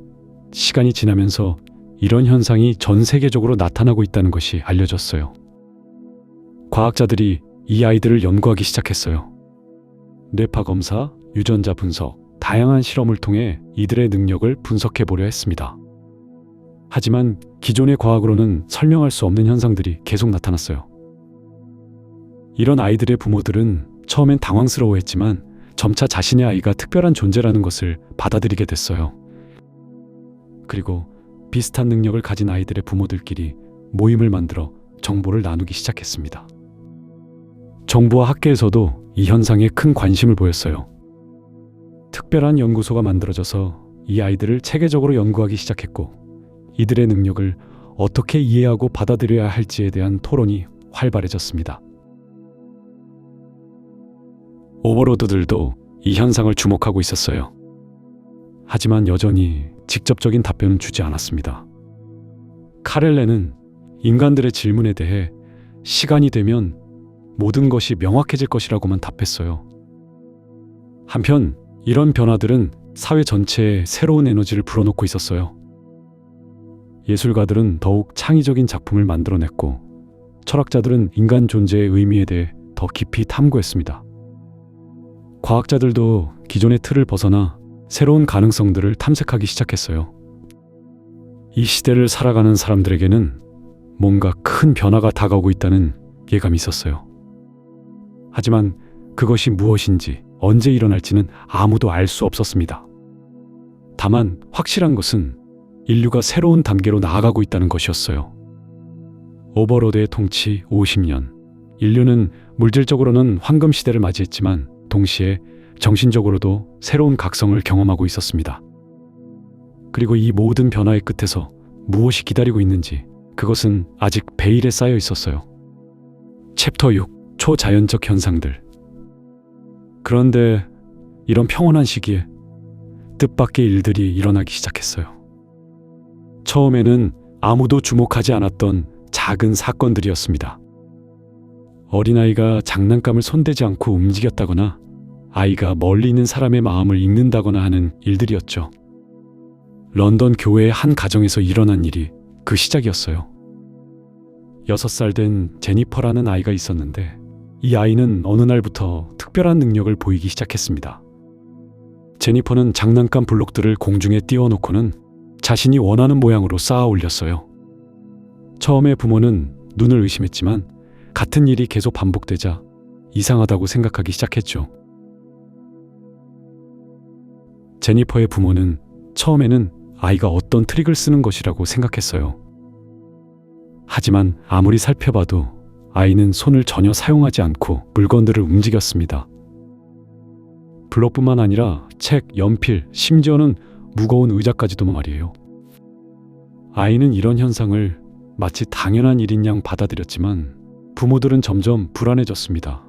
시간이 지나면서 이런 현상이 전 세계적으로 나타나고 있다는 것이 알려졌어요. 과학자들이 이 아이들을 연구하기 시작했어요. 뇌파 검사, 유전자 분석, 다양한 실험을 통해 이들의 능력을 분석해 보려 했습니다. 하지만 기존의 과학으로는 설명할 수 없는 현상들이 계속 나타났어요. 이런 아이들의 부모들은 처음엔 당황스러워했지만 점차 자신의 아이가 특별한 존재라는 것을 받아들이게 됐어요. 그리고 비슷한 능력을 가진 아이들의 부모들끼리 모임을 만들어 정보를 나누기 시작했습니다. 정부와 학계에서도 이 현상에 큰 관심을 보였어요. 특별한 연구소가 만들어져서 이 아이들을 체계적으로 연구하기 시작했고, 이들의 능력을 어떻게 이해하고 받아들여야 할지에 대한 토론이 활발해졌습니다. 오버로드들도 이 현상을 주목하고 있었어요. 하지만 여전히 직접적인 답변은 주지 않았습니다. 카렐레는 인간들의 질문에 대해 시간이 되면 모든 것이 명확해질 것이라고만 답했어요. 한편 이런 변화들은 사회 전체에 새로운 에너지를 불어넣고 있었어요. 예술가들은 더욱 창의적인 작품을 만들어냈고, 철학자들은 인간 존재의 의미에 대해 더 깊이 탐구했습니다. 과학자들도 기존의 틀을 벗어나 새로운 가능성들을 탐색하기 시작했어요. 이 시대를 살아가는 사람들에게는 뭔가 큰 변화가 다가오고 있다는 예감이 있었어요. 하지만 그것이 무엇인지, 언제 일어날지는 아무도 알 수 없었습니다. 다만 확실한 것은 인류가 새로운 단계로 나아가고 있다는 것이었어요. 오버로드의 통치 50년, 인류는 물질적으로는 황금 시대를 맞이했지만 동시에 정신적으로도 새로운 각성을 경험하고 있었습니다. 그리고 이 모든 변화의 끝에서 무엇이 기다리고 있는지, 그것은 아직 베일에 쌓여 있었어요. 챕터 6. 초자연적 현상들. 그런데 이런 평온한 시기에 뜻밖의 일들이 일어나기 시작했어요. 처음에는 아무도 주목하지 않았던 작은 사건들이었습니다. 어린아이가 장난감을 손대지 않고 움직였다거나, 아이가 멀리 있는 사람의 마음을 읽는다거나 하는 일들이었죠. 런던 교회의 한 가정에서 일어난 일이 그 시작이었어요. 6살 된 제니퍼라는 아이가 있었는데 이 아이는 어느 날부터 특별한 능력을 보이기 시작했습니다. 제니퍼는 장난감 블록들을 공중에 띄워놓고는 자신이 원하는 모양으로 쌓아 올렸어요. 처음에 부모는 눈을 의심했지만 같은 일이 계속 반복되자 이상하다고 생각하기 시작했죠. 제니퍼의 부모는 처음에는 아이가 어떤 트릭을 쓰는 것이라고 생각했어요. 하지만 아무리 살펴봐도 아이는 손을 전혀 사용하지 않고 물건들을 움직였습니다. 블록뿐만 아니라 책, 연필, 심지어는 무거운 의자까지도 말이에요. 아이는 이런 현상을 마치 당연한 일인 양 받아들였지만 부모들은 점점 불안해졌습니다.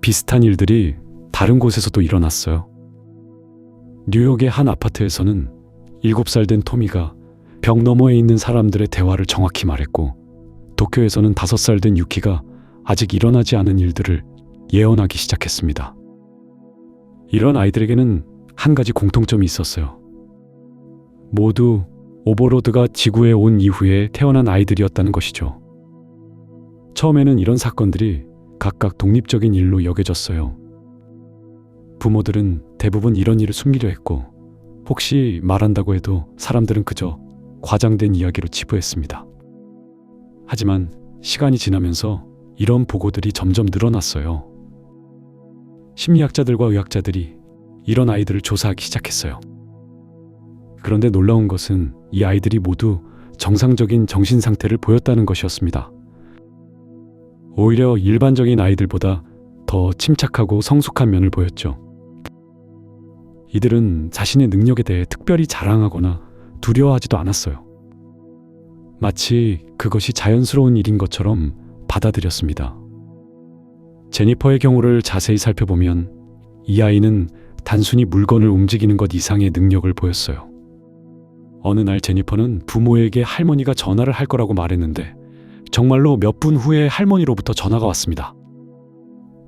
비슷한 일들이 다른 곳에서도 일어났어요. 뉴욕의 한 아파트에서는 7살 된 토미가 벽 너머에 있는 사람들의 대화를 정확히 말했고, 도쿄에서는 5살 된 유키가 아직 일어나지 않은 일들을 예언하기 시작했습니다. 이런 아이들에게는 한 가지 공통점이 있었어요. 모두 오버로드가 지구에 온 이후에 태어난 아이들이었다는 것이죠. 처음에는 이런 사건들이 각각 독립적인 일로 여겨졌어요. 부모들은 대부분 이런 일을 숨기려 했고, 혹시 말한다고 해도 사람들은 그저 과장된 이야기로 치부했습니다. 하지만 시간이 지나면서 이런 보고들이 점점 늘어났어요. 심리학자들과 의학자들이 이런 아이들을 조사하기 시작했어요. 그런데 놀라운 것은 이 아이들이 모두 정상적인 정신 상태를 보였다는 것이었습니다. 오히려 일반적인 아이들보다 더 침착하고 성숙한 면을 보였죠. 이들은 자신의 능력에 대해 특별히 자랑하거나 두려워하지도 않았어요. 마치 그것이 자연스러운 일인 것처럼 받아들였습니다. 제니퍼의 경우를 자세히 살펴보면 이 아이는 단순히 물건을 움직이는 것 이상의 능력을 보였어요. 어느 날 제니퍼는 부모에게 할머니가 전화를 할 거라고 말했는데 정말로 몇 분 후에 할머니로부터 전화가 왔습니다.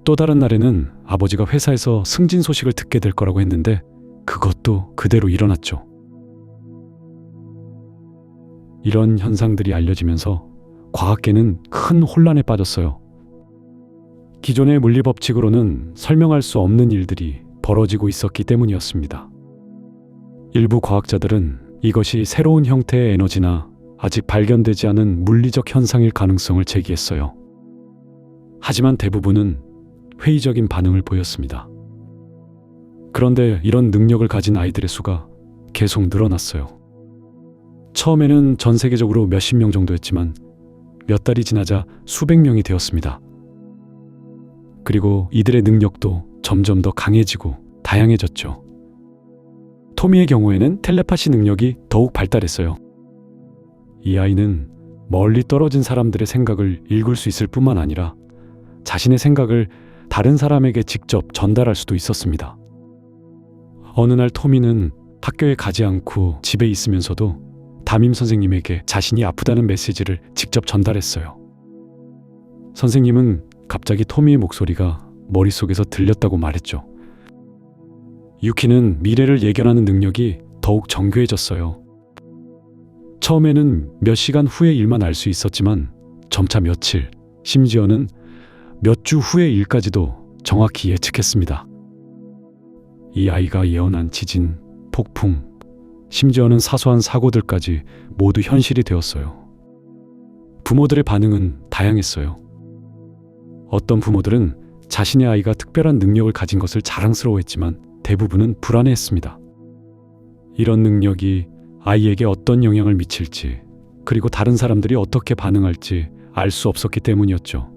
또 다른 날에는 아버지가 회사에서 승진 소식을 듣게 될 거라고 했는데 그것도 그대로 일어났죠. 이런 현상들이 알려지면서 과학계는 큰 혼란에 빠졌어요. 기존의 물리 법칙으로는 설명할 수 없는 일들이 벌어지고 있었기 때문이었습니다. 일부 과학자들은 이것이 새로운 형태의 에너지나 아직 발견되지 않은 물리적 현상일 가능성을 제기했어요. 하지만 대부분은 회의적인 반응을 보였습니다. 그런데 이런 능력을 가진 아이들의 수가 계속 늘어났어요. 처음에는 전 세계적으로 몇십 명 정도였지만 몇 달이 지나자 수백 명이 되었습니다. 그리고 이들의 능력도 점점 더 강해지고 다양해졌죠. 토미의 경우에는 텔레파시 능력이 더욱 발달했어요. 이 아이는 멀리 떨어진 사람들의 생각을 읽을 수 있을 뿐만 아니라 자신의 생각을 다른 사람에게 직접 전달할 수도 있었습니다. 어느 날 토미는 학교에 가지 않고 집에 있으면서도 담임 선생님에게 자신이 아프다는 메시지를 직접 전달했어요. 선생님은 갑자기 토미의 목소리가 머릿속에서 들렸다고 말했죠. 유키는 미래를 예견하는 능력이 더욱 정교해졌어요. 처음에는 몇 시간 후의 일만 알 수 있었지만 점차 며칠, 심지어는 몇 주 후의 일까지도 정확히 예측했습니다. 이 아이가 예언한 지진, 폭풍, 심지어는 사소한 사고들까지 모두 현실이 되었어요. 부모들의 반응은 다양했어요. 어떤 부모들은 자신의 아이가 특별한 능력을 가진 것을 자랑스러워했지만 대부분은 불안해했습니다. 이런 능력이 아이에게 어떤 영향을 미칠지, 그리고 다른 사람들이 어떻게 반응할지 알 수 없었기 때문이었죠.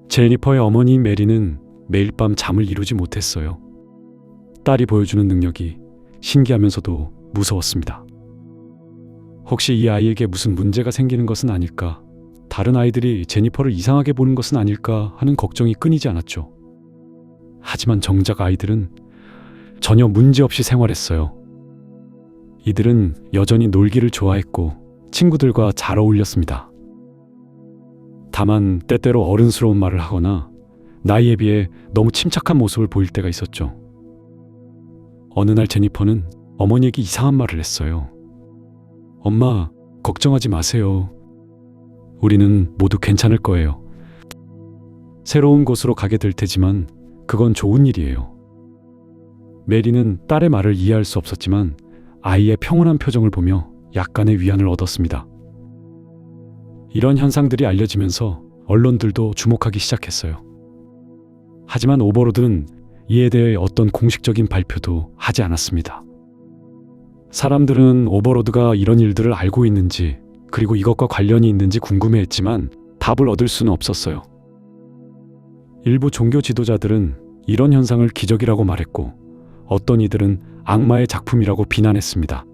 제니퍼의 어머니 메리는 매일 밤 잠을 이루지 못했어요. 딸이 보여주는 능력이 신기하면서도 무서웠습니다. 혹시 이 아이에게 무슨 문제가 생기는 것은 아닐까, 다른 아이들이 제니퍼를 이상하게 보는 것은 아닐까 하는 걱정이 끊이지 않았죠. 하지만 정작 아이들은 전혀 문제없이 생활했어요. 이들은 여전히 놀기를 좋아했고 친구들과 잘 어울렸습니다. 다만 때때로 어른스러운 말을 하거나 나이에 비해 너무 침착한 모습을 보일 때가 있었죠. 어느 날 제니퍼는 어머니에게 이상한 말을 했어요. 엄마, 걱정하지 마세요. 우리는 모두 괜찮을 거예요. 새로운 곳으로 가게 될 테지만 그건 좋은 일이에요. 메리는 딸의 말을 이해할 수 없었지만 아이의 평온한 표정을 보며 약간의 위안을 얻었습니다. 이런 현상들이 알려지면서 언론들도 주목하기 시작했어요. 하지만 오버로드는 이에 대해 어떤 공식적인 발표도 하지 않았습니다. 사람들은 오버로드가 이런 일들을 알고 있는지, 그리고 이것과 관련이 있는지 궁금해했지만 답을 얻을 수는 없었어요. 일부 종교 지도자들은 이런 현상을 기적이라고 말했고, 어떤 이들은 악마의 작품이라고 비난했습니다.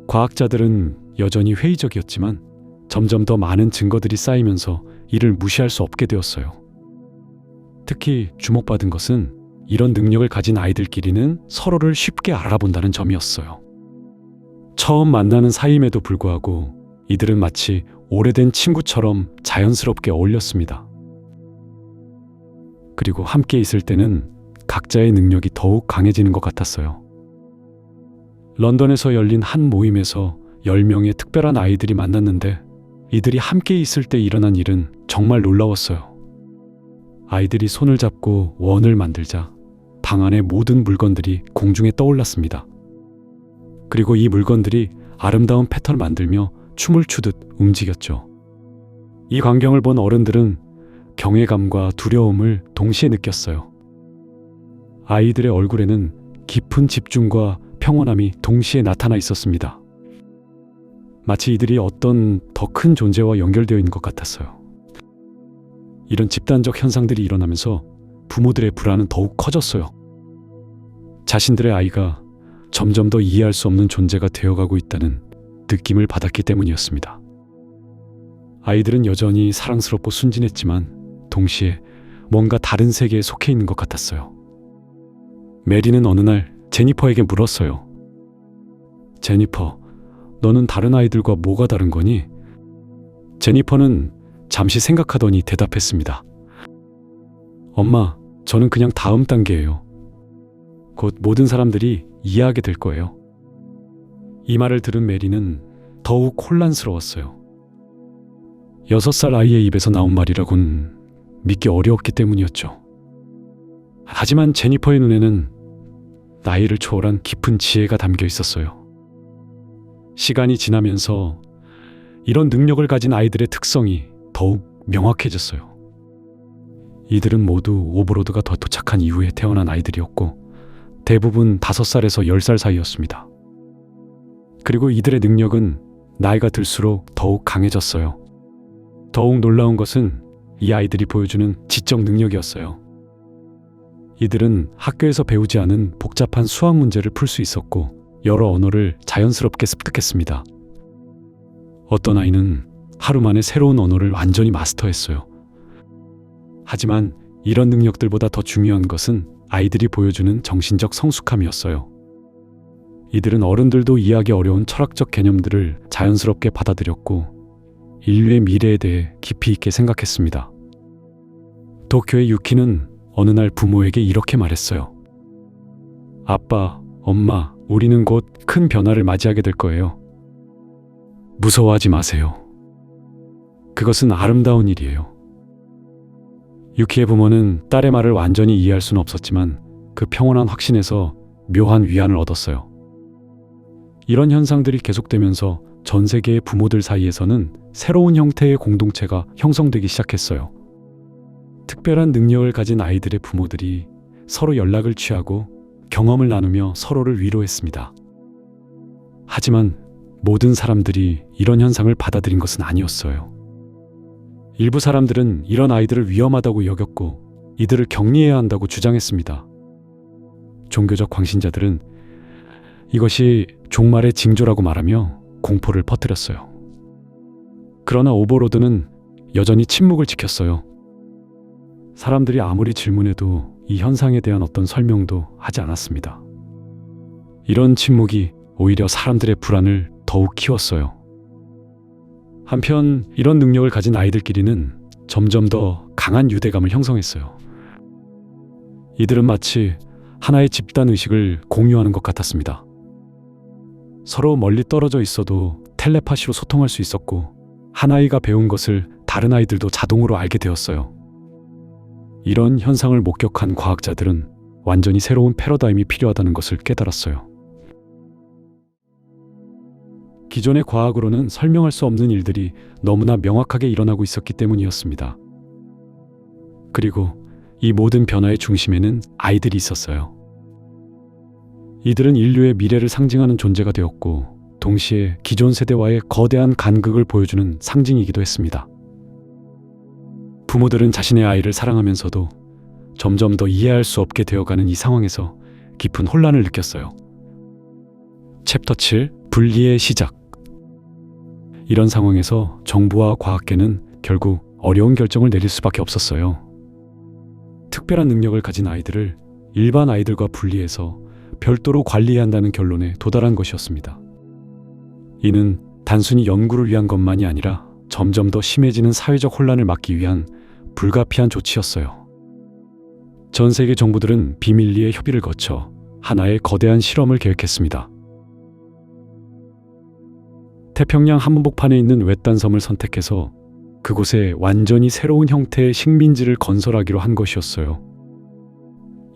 과학자들은 여전히 회의적이었지만 점점 더 많은 증거들이 쌓이면서 이를 무시할 수 없게 되었어요. 특히 주목받은 것은 이런 능력을 가진 아이들끼리는 서로를 쉽게 알아본다는 점이었어요. 처음 만나는 사이임에도 불구하고 이들은 마치 오래된 친구처럼 자연스럽게 어울렸습니다. 그리고 함께 있을 때는 각자의 능력이 더욱 강해지는 것 같았어요. 런던에서 열린 한 모임에서 10명의 특별한 아이들이 만났는데 이들이 함께 있을 때 일어난 일은 정말 놀라웠어요. 아이들이 손을 잡고 원을 만들자 방 안의 모든 물건들이 공중에 떠올랐습니다. 그리고 이 물건들이 아름다운 패턴을 만들며 춤을 추듯 움직였죠. 이 광경을 본 어른들은 경외감과 두려움을 동시에 느꼈어요. 아이들의 얼굴에는 깊은 집중과 평온함이 동시에 나타나 있었습니다. 마치 이들이 어떤 더 큰 존재와 연결되어 있는 것 같았어요. 이런 집단적 현상들이 일어나면서 부모들의 불안은 더욱 커졌어요. 자신들의 아이가 점점 더 이해할 수 없는 존재가 되어가고 있다는 느낌을 받았기 때문이었습니다. 아이들은 여전히 사랑스럽고 순진했지만 동시에 뭔가 다른 세계에 속해 있는 것 같았어요. 메리는 어느 날 제니퍼에게 물었어요. 제니퍼, 너는 다른 아이들과 뭐가 다른 거니? 제니퍼는 잠시 생각하더니 대답했습니다. 엄마, 저는 그냥 다음 단계예요. 곧 모든 사람들이 이해하게 될 거예요. 이 말을 들은 메리는 더욱 혼란스러웠어요. 6살 아이의 입에서 나온 말이라곤 믿기 어려웠기 때문이었죠. 하지만 제니퍼의 눈에는 나이를 초월한 깊은 지혜가 담겨 있었어요. 시간이 지나면서 이런 능력을 가진 아이들의 특성이 더욱 명확해졌어요. 이들은 모두 오버로드가 더 도착한 이후에 태어난 아이들이었고 대부분 5살에서 10살 사이였습니다. 그리고 이들의 능력은 나이가 들수록 더욱 강해졌어요. 더욱 놀라운 것은 이 아이들이 보여주는 지적 능력이었어요. 이들은 학교에서 배우지 않은 복잡한 수학 문제를 풀 수 있었고 여러 언어를 자연스럽게 습득했습니다. 어떤 아이는 하루 만에 새로운 언어를 완전히 마스터했어요. 하지만 이런 능력들보다 더 중요한 것은 아이들이 보여주는 정신적 성숙함이었어요. 이들은 어른들도 이해하기 어려운 철학적 개념들을 자연스럽게 받아들였고 인류의 미래에 대해 깊이 있게 생각했습니다. 도쿄의 유키는 어느 날 부모에게 이렇게 말했어요. 아빠, 엄마, 우리는 곧 큰 변화를 맞이하게 될 거예요. 무서워하지 마세요. 그것은 아름다운 일이에요. 유키의 부모는 딸의 말을 완전히 이해할 수는 없었지만 그 평온한 확신에서 묘한 위안을 얻었어요. 이런 현상들이 계속되면서 전 세계의 부모들 사이에서는 새로운 형태의 공동체가 형성되기 시작했어요. 특별한 능력을 가진 아이들의 부모들이 서로 연락을 취하고 경험을 나누며 서로를 위로했습니다. 하지만 모든 사람들이 이런 현상을 받아들인 것은 아니었어요. 일부 사람들은 이런 아이들을 위험하다고 여겼고 이들을 격리해야 한다고 주장했습니다. 종교적 광신자들은 이것이 종말의 징조라고 말하며 공포를 퍼뜨렸어요. 그러나 오버로드는 여전히 침묵을 지켰어요. 사람들이 아무리 질문해도 이 현상에 대한 어떤 설명도 하지 않았습니다. 이런 침묵이 오히려 사람들의 불안을 더욱 키웠어요. 한편 이런 능력을 가진 아이들끼리는 점점 더 강한 유대감을 형성했어요. 이들은 마치 하나의 집단 의식을 공유하는 것 같았습니다. 서로 멀리 떨어져 있어도 텔레파시로 소통할 수 있었고, 한 아이가 배운 것을 다른 아이들도 자동으로 알게 되었어요. 이런 현상을 목격한 과학자들은 완전히 새로운 패러다임이 필요하다는 것을 깨달았어요. 기존의 과학으로는 설명할 수 없는 일들이 너무나 명확하게 일어나고 있었기 때문이었습니다. 그리고 이 모든 변화의 중심에는 아이들이 있었어요. 이들은 인류의 미래를 상징하는 존재가 되었고, 동시에 기존 세대와의 거대한 간극을 보여주는 상징이기도 했습니다. 부모들은 자신의 아이를 사랑하면서도 점점 더 이해할 수 없게 되어가는 이 상황에서 깊은 혼란을 느꼈어요. 챕터 7. 분리의 시작. 이런 상황에서 정부와 과학계는 결국 어려운 결정을 내릴 수밖에 없었어요. 특별한 능력을 가진 아이들을 일반 아이들과 분리해서 별도로 관리해야 한다는 결론에 도달한 것이었습니다. 이는 단순히 연구를 위한 것만이 아니라 점점 더 심해지는 사회적 혼란을 막기 위한 불가피한 조치였어요. 전 세계 정부들은 비밀리에 협의를 거쳐 하나의 거대한 실험을 계획했습니다. 태평양 한복판에 있는 외딴 섬을 선택해서 그곳에 완전히 새로운 형태의 식민지를 건설하기로 한 것이었어요.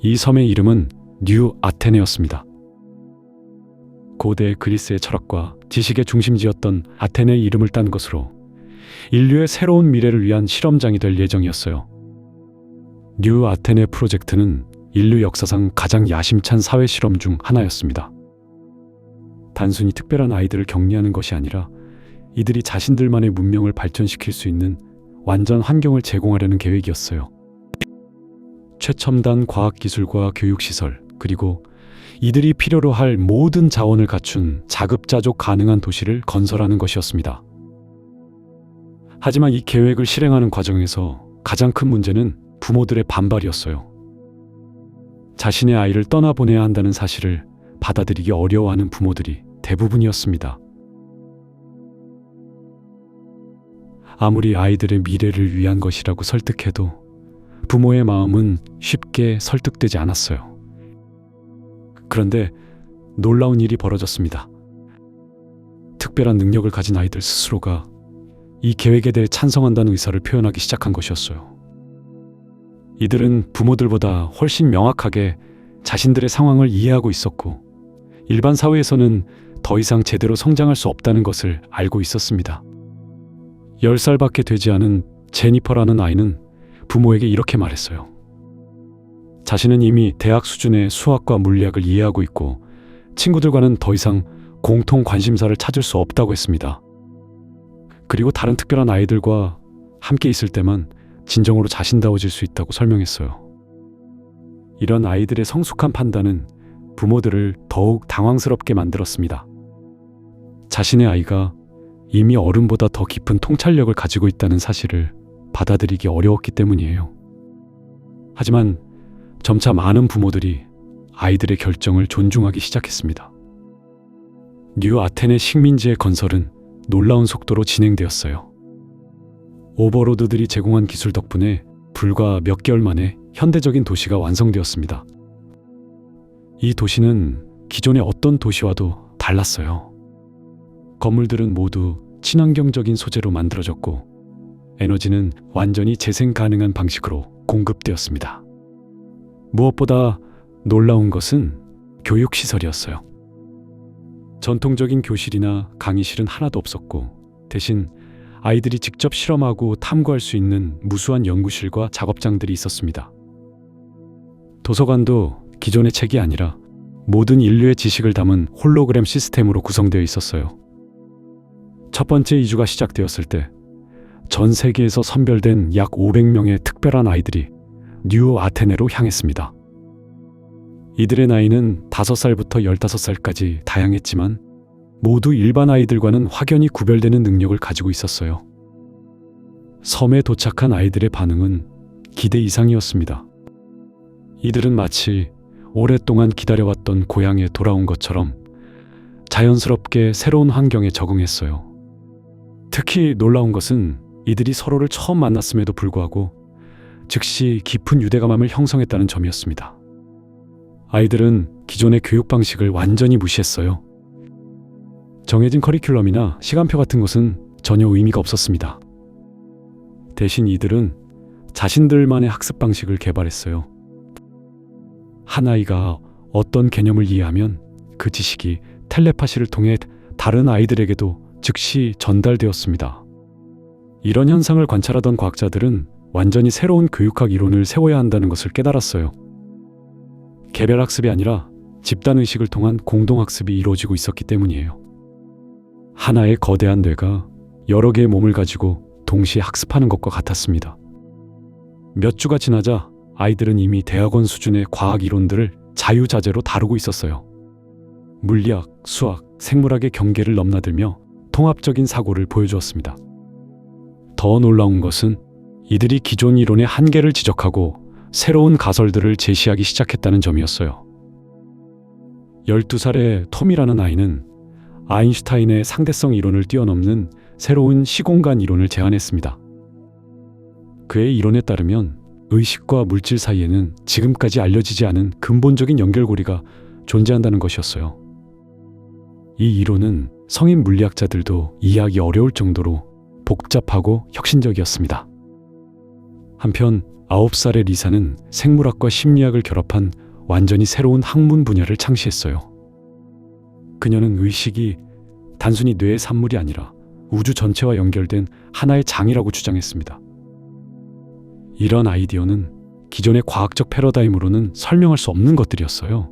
이 섬의 이름은 뉴 아테네였습니다. 고대 그리스의 철학과 지식의 중심지였던 아테네의 이름을 딴 것으로 인류의 새로운 미래를 위한 실험장이 될 예정이었어요. 뉴 아테네 프로젝트는 인류 역사상 가장 야심찬 사회 실험 중 하나였습니다. 단순히 특별한 아이들을 격리하는 것이 아니라 이들이 자신들만의 문명을 발전시킬 수 있는 완전 환경을 제공하려는 계획이었어요. 최첨단 과학기술과 교육시설, 그리고 이들이 필요로 할 모든 자원을 갖춘 자급자족 가능한 도시를 건설하는 것이었습니다. 하지만 이 계획을 실행하는 과정에서 가장 큰 문제는 부모들의 반발이었어요. 자신의 아이를 떠나보내야 한다는 사실을 받아들이기 어려워하는 부모들이 대부분이었습니다. 아무리 아이들의 미래를 위한 것이라고 설득해도 부모의 마음은 쉽게 설득되지 않았어요. 그런데 놀라운 일이 벌어졌습니다. 특별한 능력을 가진 아이들 스스로가 이 계획에 대해 찬성한다는 의사를 표현하기 시작한 것이었어요. 이들은 부모들보다 훨씬 명확하게 자신들의 상황을 이해하고 있었고, 일반 사회에서는 더 이상 제대로 성장할 수 없다는 것을 알고 있었습니다. 10살밖에 되지 않은 제니퍼라는 아이는 부모에게 이렇게 말했어요. 자신은 이미 대학 수준의 수학과 물리학을 이해하고 있고 친구들과는 더 이상 공통 관심사를 찾을 수 없다고 했습니다. 그리고 다른 특별한 아이들과 함께 있을 때만 진정으로 자신다워질 수 있다고 설명했어요. 이런 아이들의 성숙한 판단은 부모들을 더욱 당황스럽게 만들었습니다. 자신의 아이가 이미 어른보다 더 깊은 통찰력을 가지고 있다는 사실을 받아들이기 어려웠기 때문이에요. 하지만 점차 많은 부모들이 아이들의 결정을 존중하기 시작했습니다. 뉴 아테네 식민지의 건설은 놀라운 속도로 진행되었어요. 오버로드들이 제공한 기술 덕분에 불과 몇 개월 만에 현대적인 도시가 완성되었습니다. 이 도시는 기존의 어떤 도시와도 달랐어요. 건물들은 모두 친환경적인 소재로 만들어졌고 에너지는 완전히 재생 가능한 방식으로 공급되었습니다. 무엇보다 놀라운 것은 교육시설이었어요. 전통적인 교실이나 강의실은 하나도 없었고 대신 아이들이 직접 실험하고 탐구할 수 있는 무수한 연구실과 작업장들이 있었습니다. 도서관도 기존의 책이 아니라 모든 인류의 지식을 담은 홀로그램 시스템으로 구성되어 있었어요. 첫 번째 이주가 시작되었을 때 전 세계에서 선별된 약 500명의 특별한 아이들이 뉴 아테네로 향했습니다. 이들의 나이는 5살부터 15살까지 다양했지만 모두 일반 아이들과는 확연히 구별되는 능력을 가지고 있었어요. 섬에 도착한 아이들의 반응은 기대 이상이었습니다. 이들은 마치 오랫동안 기다려왔던 고향에 돌아온 것처럼 자연스럽게 새로운 환경에 적응했어요. 특히 놀라운 것은 이들이 서로를 처음 만났음에도 불구하고 즉시 깊은 유대감을 형성했다는 점이었습니다. 아이들은 기존의 교육 방식을 완전히 무시했어요. 정해진 커리큘럼이나 시간표 같은 것은 전혀 의미가 없었습니다. 대신 이들은 자신들만의 학습 방식을 개발했어요. 한 아이가 어떤 개념을 이해하면 그 지식이 텔레파시를 통해 다른 아이들에게도 즉시 전달되었습니다. 이런 현상을 관찰하던 과학자들은 완전히 새로운 교육학 이론을 세워야 한다는 것을 깨달았어요. 개별학습이 아니라 집단의식을 통한 공동학습이 이루어지고 있었기 때문이에요. 하나의 거대한 뇌가 여러 개의 몸을 가지고 동시에 학습하는 것과 같았습니다. 몇 주가 지나자 아이들은 이미 대학원 수준의 과학 이론들을 자유자재로 다루고 있었어요. 물리학, 수학, 생물학의 경계를 넘나들며 통합적인 사고를 보여주었습니다. 더 놀라운 것은 이들이 기존 이론의 한계를 지적하고 새로운 가설들을 제시하기 시작했다는 점이었어요. 12살의 톰이라는 아이는 아인슈타인의 상대성 이론을 뛰어넘는 새로운 시공간 이론을 제안했습니다. 그의 이론에 따르면 의식과 물질 사이에는 지금까지 알려지지 않은 근본적인 연결고리가 존재한다는 것이었어요. 이 이론은 성인 물리학자들도 이해하기 어려울 정도로 복잡하고 혁신적이었습니다. 한편 9살의 리사는 생물학과 심리학을 결합한 완전히 새로운 학문 분야를 창시했어요. 그녀는 의식이 단순히 뇌의 산물이 아니라 우주 전체와 연결된 하나의 장이라고 주장했습니다. 이런 아이디어는 기존의 과학적 패러다임으로는 설명할 수 없는 것들이었어요.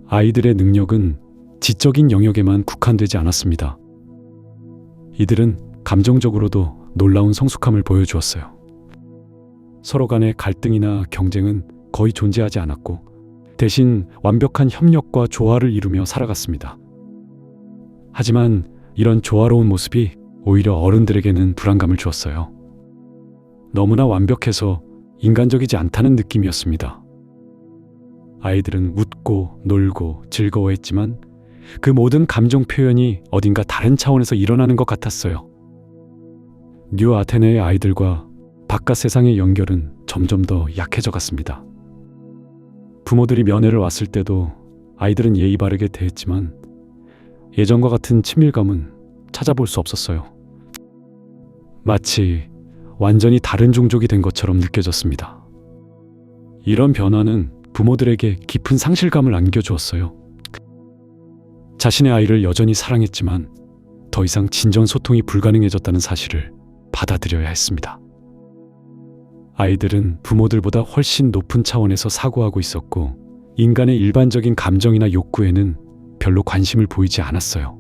아이들의 능력은 지적인 영역에만 국한되지 않았습니다. 이들은 감정적으로도 놀라운 성숙함을 보여주었어요. 서로 간의 갈등이나 경쟁은 거의 존재하지 않았고 대신 완벽한 협력과 조화를 이루며 살아갔습니다. 하지만 이런 조화로운 모습이 오히려 어른들에게는 불안감을 주었어요. 너무나 완벽해서 인간적이지 않다는 느낌이었습니다. 아이들은 웃고 놀고 즐거워했지만 그 모든 감정 표현이 어딘가 다른 차원에서 일어나는 것 같았어요. 뉴 아테네의 아이들과 바깥 세상의 연결은 점점 더 약해져 갔습니다. 부모들이 면회를 왔을 때도 아이들은 예의 바르게 대했지만 예전과 같은 친밀감은 찾아볼 수 없었어요. 마치 완전히 다른 종족이 된 것처럼 느껴졌습니다. 이런 변화는 부모들에게 깊은 상실감을 안겨주었어요. 자신의 아이를 여전히 사랑했지만 더 이상 진정 소통이 불가능해졌다는 사실을 받아들여야 했습니다. 아이들은 부모들보다 훨씬 높은 차원에서 사고하고 있었고 인간의 일반적인 감정이나 욕구에는 별로 관심을 보이지 않았어요.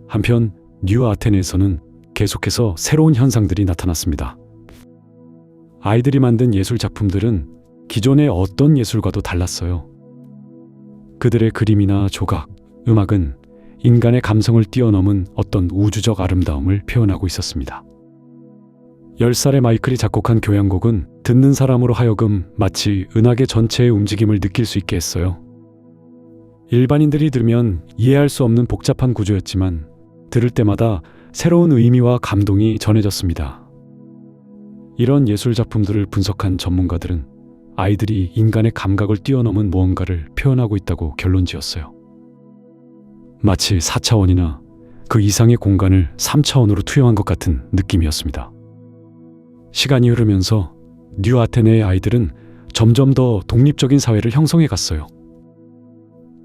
한편 뉴 아테네에서는 계속해서 새로운 현상들이 나타났습니다. 아이들이 만든 예술 작품들은 기존의 어떤 예술과도 달랐어요. 그들의 그림이나 조각, 음악은 인간의 감성을 뛰어넘은 어떤 우주적 아름다움을 표현하고 있었습니다. 10살의 마이클이 작곡한 교향곡은 듣는 사람으로 하여금 마치 은하계 전체의 움직임을 느낄 수 있게 했어요. 일반인들이 들으면 이해할 수 없는 복잡한 구조였지만 들을 때마다 새로운 의미와 감동이 전해졌습니다. 이런 예술 작품들을 분석한 전문가들은 아이들이 인간의 감각을 뛰어넘은 무언가를 표현하고 있다고 결론지었어요. 마치 4차원이나 그 이상의 공간을 3차원으로 투영한 것 같은 느낌이었습니다. 시간이 흐르면서 뉴 아테네의 아이들은 점점 더 독립적인 사회를 형성해 갔어요.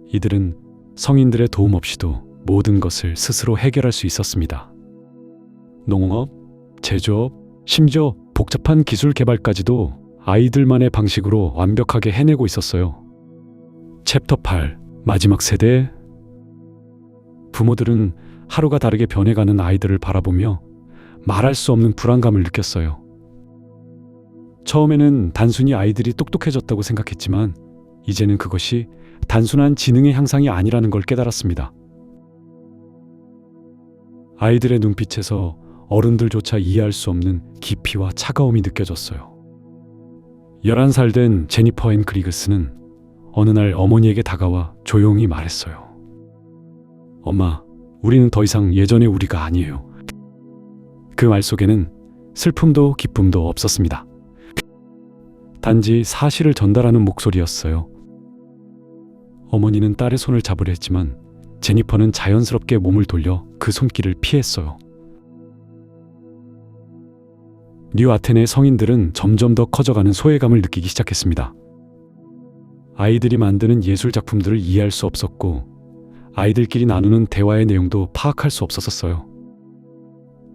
이들은 성인들의 도움 없이도 모든 것을 스스로 해결할 수 있었습니다. 농업, 제조업, 심지어 복잡한 기술 개발까지도 아이들만의 방식으로 완벽하게 해내고 있었어요. 챕터 8, 마지막 세대. 부모들은 하루가 다르게 변해가는 아이들을 바라보며 말할 수 없는 불안감을 느꼈어요. 처음에는 단순히 아이들이 똑똑해졌다고 생각했지만 이제는 그것이 단순한 지능의 향상이 아니라는 걸 깨달았습니다. 아이들의 눈빛에서 어른들조차 이해할 수 없는 깊이와 차가움이 느껴졌어요. 11살 된 제니퍼 앤 그리그스는 어느 날 어머니에게 다가와 조용히 말했어요. 엄마, 우리는 더 이상 예전의 우리가 아니에요. 그 말 속에는 슬픔도 기쁨도 없었습니다. 단지 사실을 전달하는 목소리였어요. 어머니는 딸의 손을 잡으려 했지만 제니퍼는 자연스럽게 몸을 돌려 그 손길을 피했어요. 뉴 아테네의 성인들은 점점 더 커져가는 소외감을 느끼기 시작했습니다. 아이들이 만드는 예술 작품들을 이해할 수 없었고 아이들끼리 나누는 대화의 내용도 파악할 수 없었어요.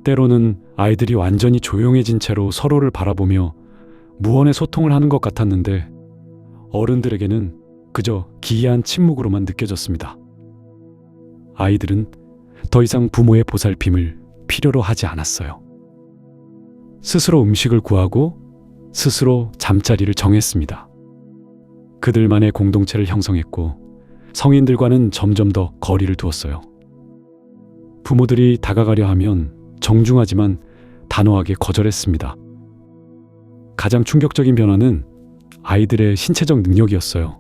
때로는 아이들이 완전히 조용해진 채로 서로를 바라보며 무언의 소통을 하는 것 같았는데 어른들에게는 그저 기이한 침묵으로만 느껴졌습니다. 아이들은 더 이상 부모의 보살핌을 필요로 하지 않았어요. 스스로 음식을 구하고 스스로 잠자리를 정했습니다. 그들만의 공동체를 형성했고 성인들과는 점점 더 거리를 두었어요. 부모들이 다가가려 하면 정중하지만 단호하게 거절했습니다. 가장 충격적인 변화는 아이들의 신체적 능력이었어요.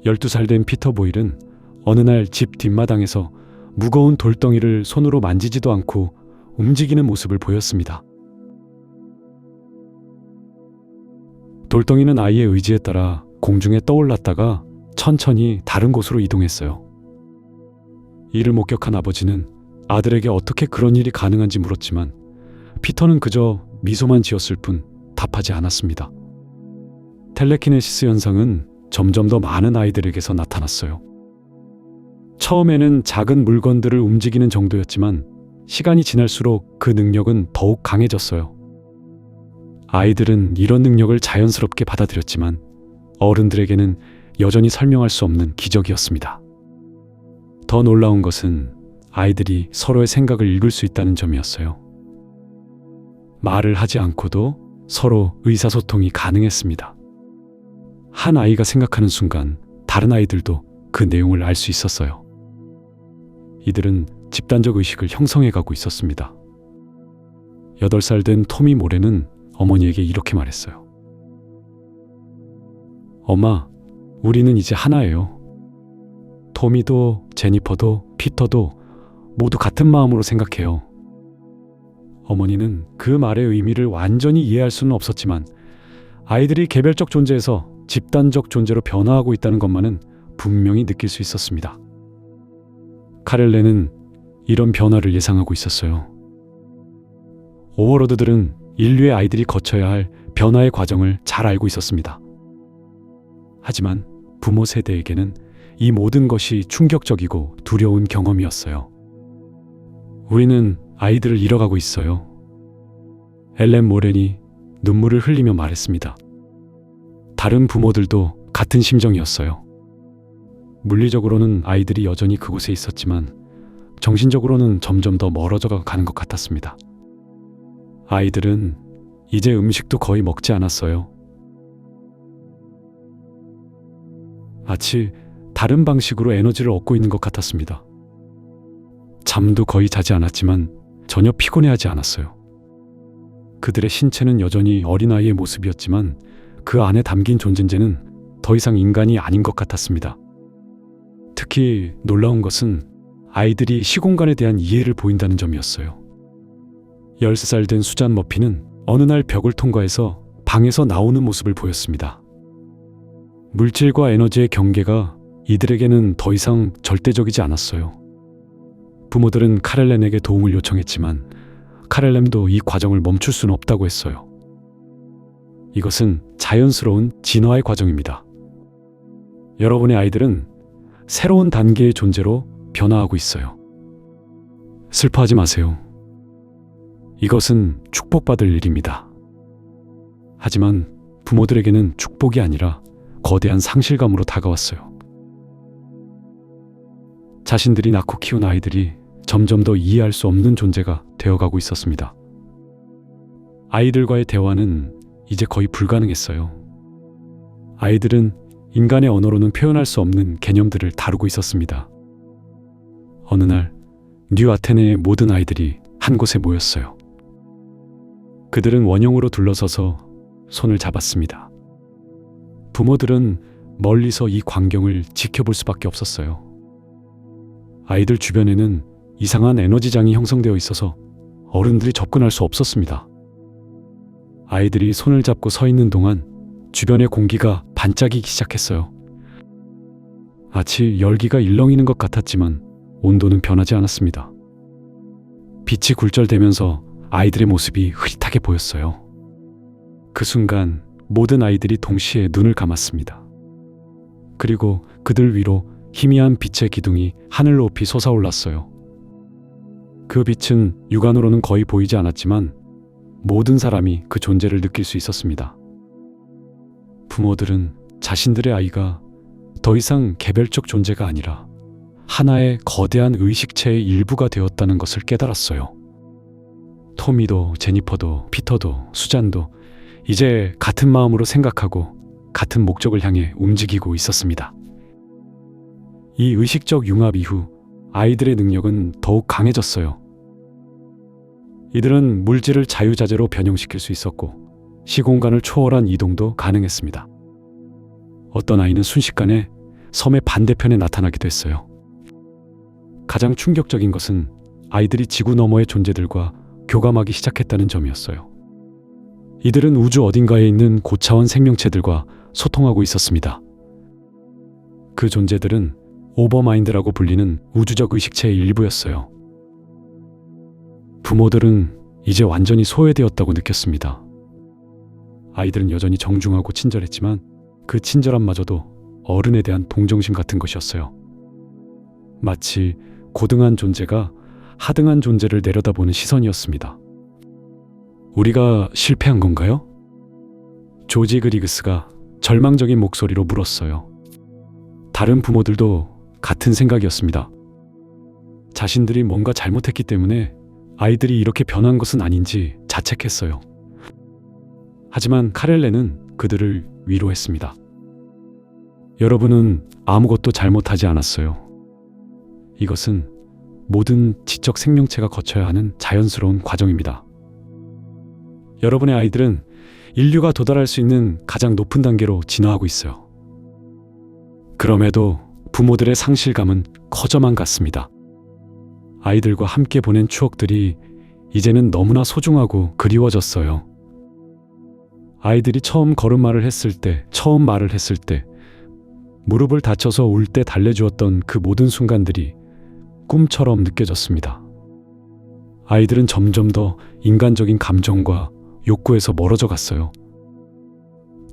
12살 된 피터 보일은 어느 날 집 뒷마당에서 무거운 돌덩이를 손으로 만지지도 않고 움직이는 모습을 보였습니다. 돌덩이는 아이의 의지에 따라 공중에 떠올랐다가 천천히 다른 곳으로 이동했어요. 이를 목격한 아버지는 아들에게 어떻게 그런 일이 가능한지 물었지만 피터는 그저 미소만 지었을 뿐 답하지 않았습니다. 텔레키네시스 현상은 점점 더 많은 아이들에게서 나타났어요. 처음에는 작은 물건들을 움직이는 정도였지만 시간이 지날수록 그 능력은 더욱 강해졌어요. 아이들은 이런 능력을 자연스럽게 받아들였지만 어른들에게는 여전히 설명할 수 없는 기적이었습니다. 더 놀라운 것은 아이들이 서로의 생각을 읽을 수 있다는 점이었어요. 말을 하지 않고도 서로 의사소통이 가능했습니다. 한 아이가 생각하는 순간 다른 아이들도 그 내용을 알 수 있었어요. 이들은 집단적 의식을 형성해가고 있었습니다. 8살 된 토미 모레는 어머니에게 이렇게 말했어요. 엄마, 우리는 이제 하나예요. 토미도 제니퍼도 피터도 모두 같은 마음으로 생각해요. 어머니는 그 말의 의미를 완전히 이해할 수는 없었지만 아이들이 개별적 존재에서 집단적 존재로 변화하고 있다는 것만은 분명히 느낄 수 있었습니다. 카렐레는 이런 변화를 예상하고 있었어요. 오버로드들은 인류의 아이들이 거쳐야 할 변화의 과정을 잘 알고 있었습니다. 하지만 부모 세대에게는 이 모든 것이 충격적이고 두려운 경험이었어요. 우리는 아이들을 잃어가고 있어요. 엘렌 모렌이 눈물을 흘리며 말했습니다. 다른 부모들도 같은 심정이었어요. 물리적으로는 아이들이 여전히 그곳에 있었지만 정신적으로는 점점 더 멀어져 가는 것 같았습니다. 아이들은 이제 음식도 거의 먹지 않았어요. 마치 다른 방식으로 에너지를 얻고 있는 것 같았습니다. 잠도 거의 자지 않았지만 전혀 피곤해하지 않았어요. 그들의 신체는 여전히 어린아이의 모습이었지만 그 안에 담긴 존재는 더 이상 인간이 아닌 것 같았습니다. 특히 놀라운 것은 아이들이 시공간에 대한 이해를 보인다는 점이었어요. 13살 된 수잔 머피는 어느 날 벽을 통과해서 방에서 나오는 모습을 보였습니다. 물질과 에너지의 경계가 이들에게는 더 이상 절대적이지 않았어요. 부모들은 카렐렌에게 도움을 요청했지만 카렐렌도 이 과정을 멈출 수는 없다고 했어요. 이것은 자연스러운 진화의 과정입니다. 여러분의 아이들은 새로운 단계의 존재로 변화하고 있어요. 슬퍼하지 마세요. 이것은 축복받을 일입니다. 하지만 부모들에게는 축복이 아니라 거대한 상실감으로 다가왔어요. 자신들이 낳고 키운 아이들이 점점 더 이해할 수 없는 존재가 되어가고 있었습니다. 아이들과의 대화는 이제 거의 불가능했어요. 아이들은 인간의 언어로는 표현할 수 없는 개념들을 다루고 있었습니다. 어느 날 뉴 아테네의 모든 아이들이 한 곳에 모였어요. 그들은 원형으로 둘러서서 손을 잡았습니다. 부모들은 멀리서 이 광경을 지켜볼 수밖에 없었어요. 아이들 주변에는 이상한 에너지장이 형성되어 있어서 어른들이 접근할 수 없었습니다. 아이들이 손을 잡고 서 있는 동안 주변의 공기가 반짝이기 시작했어요. 마치 열기가 일렁이는 것 같았지만 온도는 변하지 않았습니다. 빛이 굴절되면서 아이들의 모습이 흐릿하게 보였어요. 그 순간 모든 아이들이 동시에 눈을 감았습니다. 그리고 그들 위로 희미한 빛의 기둥이 하늘 높이 솟아올랐어요. 그 빛은 육안으로는 거의 보이지 않았지만 모든 사람이 그 존재를 느낄 수 있었습니다. 부모들은 자신들의 아이가 더 이상 개별적 존재가 아니라 하나의 거대한 의식체의 일부가 되었다는 것을 깨달았어요. 토미도 제니퍼도 피터도 수잔도 이제 같은 마음으로 생각하고 같은 목적을 향해 움직이고 있었습니다. 이 의식적 융합 이후 아이들의 능력은 더욱 강해졌어요. 이들은 물질을 자유자재로 변형시킬 수 있었고 시공간을 초월한 이동도 가능했습니다. 어떤 아이는 순식간에 섬의 반대편에 나타나기도 했어요. 가장 충격적인 것은 아이들이 지구 너머의 존재들과 교감하기 시작했다는 점이었어요. 이들은 우주 어딘가에 있는 고차원 생명체들과 소통하고 있었습니다. 그 존재들은 오버마인드라고 불리는 우주적 의식체의 일부였어요. 부모들은 이제 완전히 소외되었다고 느꼈습니다. 아이들은 여전히 정중하고 친절했지만 그 친절함마저도 어른에 대한 동정심 같은 것이었어요. 마치 고등한 존재가 하등한 존재를 내려다보는 시선이었습니다. 우리가 실패한 건가요? 조지 그리그스가 절망적인 목소리로 물었어요. 다른 부모들도 같은 생각이었습니다. 자신들이 뭔가 잘못했기 때문에 아이들이 이렇게 변한 것은 아닌지 자책했어요. 하지만 카렐레는 그들을 위로했습니다. 여러분은 아무것도 잘못하지 않았어요. 이것은 모든 지적 생명체가 거쳐야 하는 자연스러운 과정입니다. 여러분의 아이들은 인류가 도달할 수 있는 가장 높은 단계로 진화하고 있어요. 그럼에도 부모들의 상실감은 커져만 갔습니다. 아이들과 함께 보낸 추억들이 이제는 너무나 소중하고 그리워졌어요. 아이들이 처음 걸음마를 했을 때, 처음 말을 했을 때, 무릎을 다쳐서 울 때 달래주었던 그 모든 순간들이 꿈처럼 느껴졌습니다. 아이들은 점점 더 인간적인 감정과 욕구에서 멀어져 갔어요.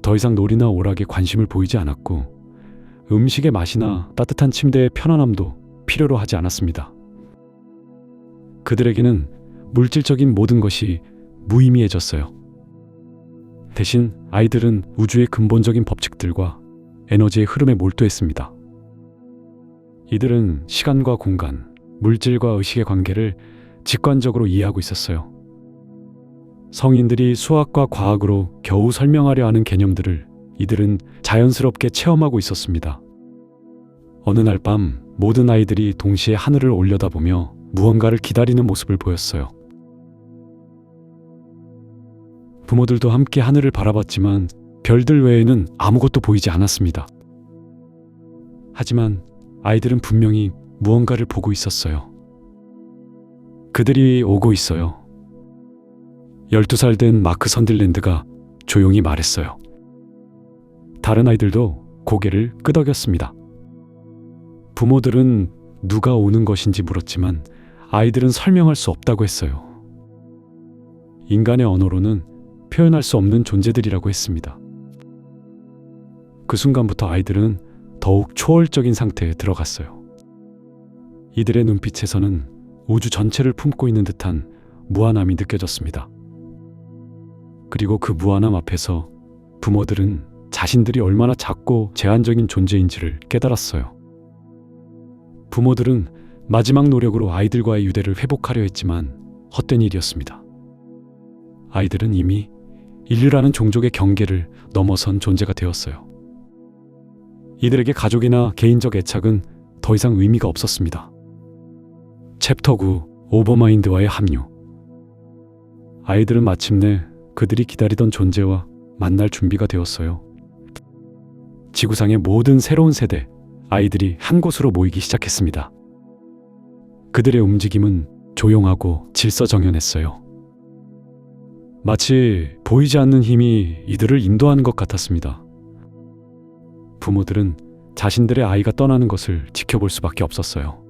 더 이상 놀이나 오락에 관심을 보이지 않았고 음식의 맛이나 따뜻한 침대의 편안함도 필요로 하지 않았습니다. 그들에게는 물질적인 모든 것이 무의미해졌어요. 대신 아이들은 우주의 근본적인 법칙들과 에너지의 흐름에 몰두했습니다. 이들은 시간과 공간, 물질과 의식의 관계를 직관적으로 이해하고 있었어요. 성인들이 수학과 과학으로 겨우 설명하려 하는 개념들을 이들은 자연스럽게 체험하고 있었습니다. 어느 날 밤 모든 아이들이 동시에 하늘을 올려다보며 무언가를 기다리는 모습을 보였어요. 부모들도 함께 하늘을 바라봤지만 별들 외에는 아무것도 보이지 않았습니다. 하지만 아이들은 분명히 무언가를 보고 있었어요. 그들이 오고 있어요. 12살 된 마크 선딜랜드가 조용히 말했어요. 다른 아이들도 고개를 끄덕였습니다. 부모들은 누가 오는 것인지 물었지만 아이들은 설명할 수 없다고 했어요. 인간의 언어로는 표현할 수 없는 존재들이라고 했습니다. 그 순간부터 아이들은 더욱 초월적인 상태에 들어갔어요. 이들의 눈빛에서는 우주 전체를 품고 있는 듯한 무한함이 느껴졌습니다. 그리고 그 무한함 앞에서 부모들은 자신들이 얼마나 작고 제한적인 존재인지를 깨달았어요. 부모들은 마지막 노력으로 아이들과의 유대를 회복하려 했지만 헛된 일이었습니다. 아이들은 이미 인류라는 종족의 경계를 넘어선 존재가 되었어요. 이들에게 가족이나 개인적 애착은 더 이상 의미가 없었습니다. 챕터 9 오버마인드와의 합류. 아이들은 마침내 그들이 기다리던 존재와 만날 준비가 되었어요. 지구상의 모든 새로운 세대, 아이들이 한 곳으로 모이기 시작했습니다. 그들의 움직임은 조용하고 질서정연했어요. 마치 보이지 않는 힘이 이들을 인도하는 것 같았습니다. 부모들은 자신들의 아이가 떠나는 것을 지켜볼 수밖에 없었어요.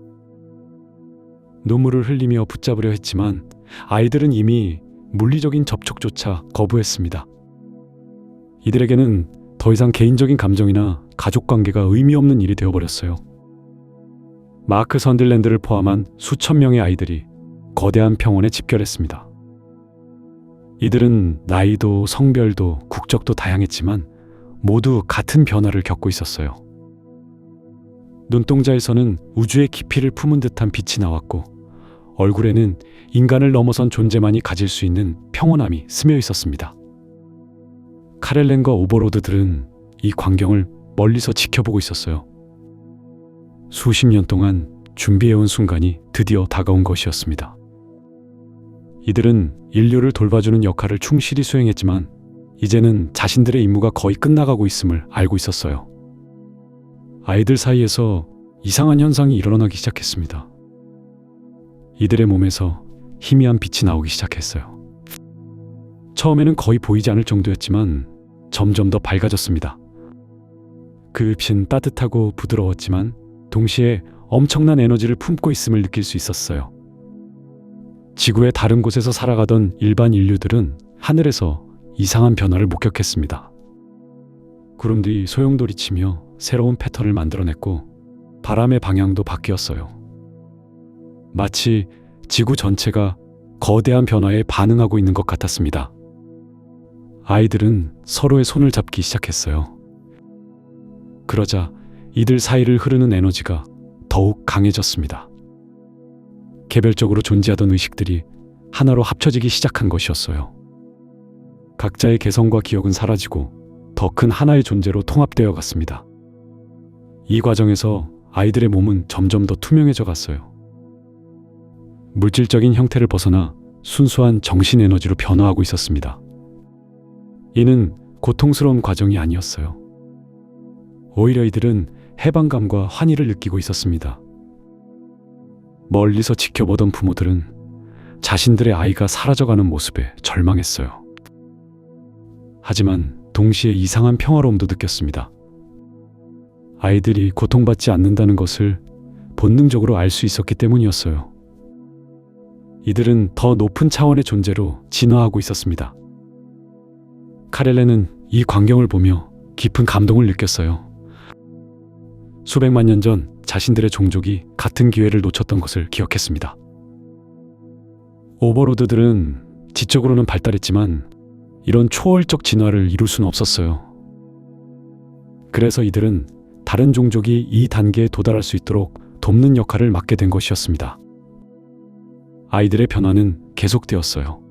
눈물을 흘리며 붙잡으려 했지만 아이들은 이미 물리적인 접촉조차 거부했습니다. 이들에게는 더 이상 개인적인 감정이나 가족 관계가 의미 없는 일이 되어버렸어요. 마크 선들랜드를 포함한 수천 명의 아이들이 거대한 평원에 집결했습니다. 이들은 나이도 성별도 국적도 다양했지만 모두 같은 변화를 겪고 있었어요. 눈동자에서는 우주의 깊이를 품은 듯한 빛이 나왔고 얼굴에는 인간을 넘어선 존재만이 가질 수 있는 평온함이 스며 있었습니다. 카렐렌과 오버로드들은 이 광경을 멀리서 지켜보고 있었어요. 수십 년 동안 준비해온 순간이 드디어 다가온 것이었습니다. 이들은 인류를 돌봐주는 역할을 충실히 수행했지만 이제는 자신들의 임무가 거의 끝나가고 있음을 알고 있었어요. 아이들 사이에서 이상한 현상이 일어나기 시작했습니다. 이들의 몸에서 희미한 빛이 나오기 시작했어요. 처음에는 거의 보이지 않을 정도였지만 점점 더 밝아졌습니다. 그 빛은 따뜻하고 부드러웠지만 동시에 엄청난 에너지를 품고 있음을 느낄 수 있었어요. 지구의 다른 곳에서 살아가던 일반 인류들은 하늘에서 이상한 변화를 목격했습니다. 구름들이 소용돌이치며 새로운 패턴을 만들어냈고 바람의 방향도 바뀌었어요. 마치 지구 전체가 거대한 변화에 반응하고 있는 것 같았습니다. 아이들은 서로의 손을 잡기 시작했어요. 그러자 이들 사이를 흐르는 에너지가 더욱 강해졌습니다. 개별적으로 존재하던 의식들이 하나로 합쳐지기 시작한 것이었어요. 각자의 개성과 기억은 사라지고 더 큰 하나의 존재로 통합되어 갔습니다. 이 과정에서 아이들의 몸은 점점 더 투명해져 갔어요. 물질적인 형태를 벗어나 순수한 정신 에너지로 변화하고 있었습니다. 이는 고통스러운 과정이 아니었어요. 오히려 이들은 해방감과 환희를 느끼고 있었습니다. 멀리서 지켜보던 부모들은 자신들의 아이가 사라져가는 모습에 절망했어요. 하지만 동시에 이상한 평화로움도 느꼈습니다. 아이들이 고통받지 않는다는 것을 본능적으로 알 수 있었기 때문이었어요. 이들은 더 높은 차원의 존재로 진화하고 있었습니다. 카렐렌은 이 광경을 보며 깊은 감동을 느꼈어요. 수백만 년 전 자신들의 종족이 같은 기회를 놓쳤던 것을 기억했습니다. 오버로드들은 지적으로는 발달했지만 이런 초월적 진화를 이룰 수는 없었어요. 그래서 이들은 다른 종족이 이 단계에 도달할 수 있도록 돕는 역할을 맡게 된 것이었습니다. 아이들의 변화는 계속되었어요.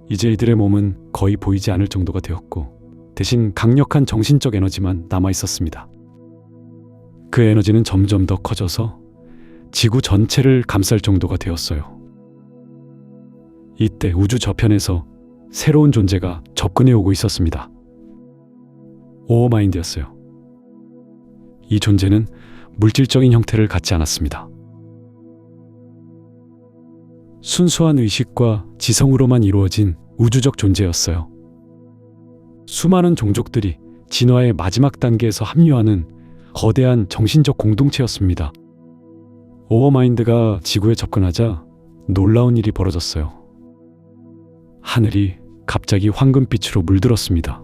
이제 이들의 몸은 거의 보이지 않을 정도가 되었고 대신 강력한 정신적 에너지만 남아 있었습니다. 그 에너지는 점점 더 커져서 지구 전체를 감쌀 정도가 되었어요. 이때 우주 저편에서 새로운 존재가 접근해 오고 있었습니다. 오어마인드였어요. 이 존재는 물질적인 형태를 갖지 않았습니다. 순수한 의식과 지성으로만 이루어진 우주적 존재였어요. 수많은 종족들이 진화의 마지막 단계에서 합류하는 거대한 정신적 공동체였습니다. 오어마인드가 지구에 접근하자 놀라운 일이 벌어졌어요. 하늘이 갑자기 황금빛으로 물들었습니다.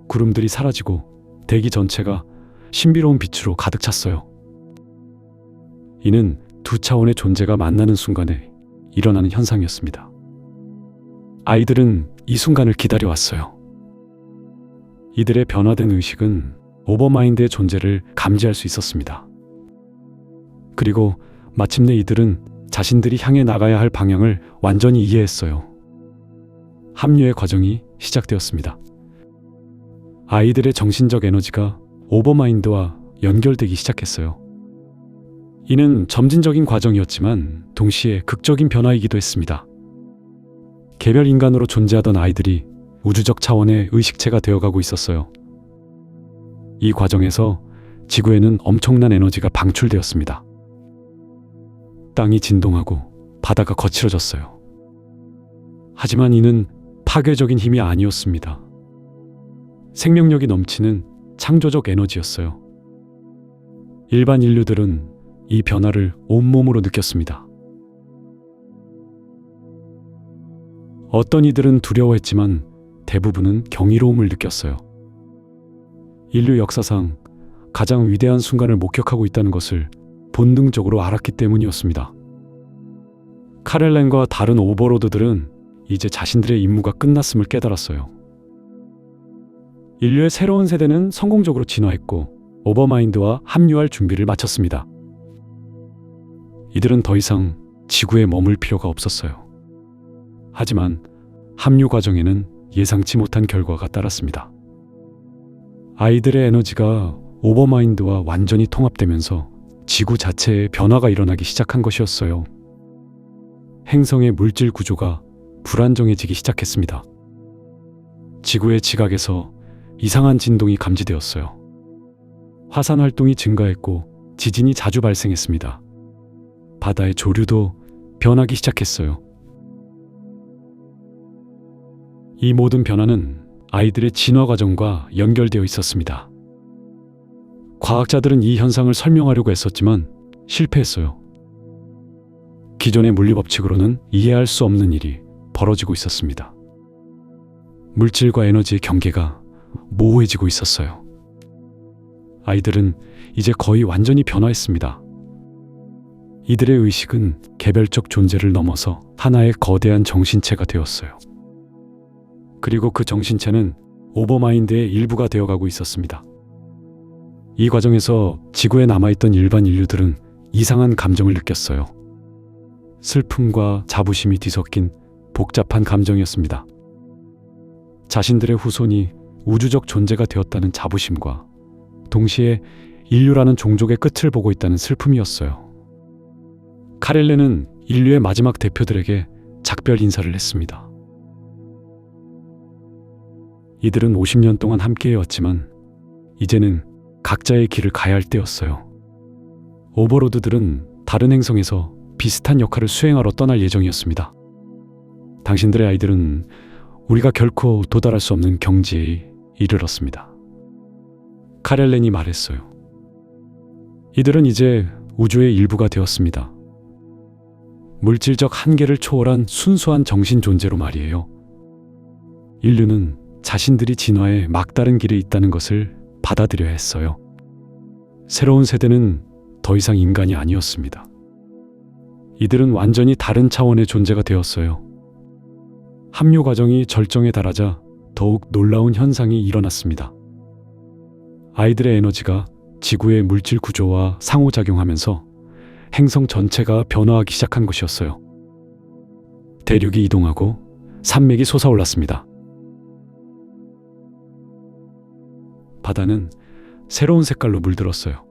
구름들이 사라지고 대기 전체가 신비로운 빛으로 가득 찼어요. 이는 두 차원의 존재가 만나는 순간에 일어나는 현상이었습니다. 아이들은 이 순간을 기다려왔어요. 이들의 변화된 의식은 오버마인드의 존재를 감지할 수 있었습니다. 그리고 마침내 이들은 자신들이 향해 나가야 할 방향을 완전히 이해했어요. 합류의 과정이 시작되었습니다. 아이들의 정신적 에너지가 오버마인드와 연결되기 시작했어요. 이는 점진적인 과정이었지만 동시에 극적인 변화이기도 했습니다. 개별 인간으로 존재하던 아이들이 우주적 차원의 의식체가 되어가고 있었어요. 이 과정에서 지구에는 엄청난 에너지가 방출되었습니다. 땅이 진동하고 바다가 거칠어졌어요. 하지만 이는 파괴적인 힘이 아니었습니다. 생명력이 넘치는 창조적 에너지였어요. 일반 인류들은 이 변화를 온몸으로 느꼈습니다. 어떤 이들은 두려워했지만 대부분은 경이로움을 느꼈어요. 인류 역사상 가장 위대한 순간을 목격하고 있다는 것을 본능적으로 알았기 때문이었습니다. 카렐렌과 다른 오버로드들은 이제 자신들의 임무가 끝났음을 깨달았어요. 인류의 새로운 세대는 성공적으로 진화했고 오버마인드와 합류할 준비를 마쳤습니다. 이들은 더 이상 지구에 머물 필요가 없었어요. 하지만 합류 과정에는 예상치 못한 결과가 따랐습니다. 아이들의 에너지가 오버마인드와 완전히 통합되면서 지구 자체에 변화가 일어나기 시작한 것이었어요. 행성의 물질 구조가 불안정해지기 시작했습니다. 지구의 지각에서 이상한 진동이 감지되었어요. 화산 활동이 증가했고 지진이 자주 발생했습니다. 바다의 조류도 변하기 시작했어요. 이 모든 변화는 아이들의 진화 과정과 연결되어 있었습니다. 과학자들은 이 현상을 설명하려고 했었지만 실패했어요. 기존의 물리 법칙으로는 이해할 수 없는 일이 벌어지고 있었습니다. 물질과 에너지의 경계가 모호해지고 있었어요. 아이들은 이제 거의 완전히 변화했습니다. 이들의 의식은 개별적 존재를 넘어서 하나의 거대한 정신체가 되었어요. 그리고 그 정신체는 오버마인드의 일부가 되어가고 있었습니다. 이 과정에서 지구에 남아있던 일반 인류들은 이상한 감정을 느꼈어요. 슬픔과 자부심이 뒤섞인 복잡한 감정이었습니다. 자신들의 후손이 우주적 존재가 되었다는 자부심과 동시에 인류라는 종족의 끝을 보고 있다는 슬픔이었어요. 카렐레는 인류의 마지막 대표들에게 작별 인사를 했습니다. 이들은 50년 동안 함께해왔지만 이제는 각자의 길을 가야 할 때였어요. 오버로드들은 다른 행성에서 비슷한 역할을 수행하러 떠날 예정이었습니다. 당신들의 아이들은 우리가 결코 도달할 수 없는 경지에 이르렀습니다. 카렐렌이 말했어요. 이들은 이제 우주의 일부가 되었습니다. 물질적 한계를 초월한 순수한 정신 존재로 말이에요. 인류는 자신들이 진화에 막다른 길에 있다는 것을 받아들여야 했어요. 새로운 세대는 더 이상 인간이 아니었습니다. 이들은 완전히 다른 차원의 존재가 되었어요. 합류 과정이 절정에 달하자 더욱 놀라운 현상이 일어났습니다. 아이들의 에너지가 지구의 물질 구조와 상호작용하면서 행성 전체가 변화하기 시작한 것이었어요. 대륙이 이동하고 산맥이 솟아올랐습니다. 바다는 새로운 색깔로 물들었어요.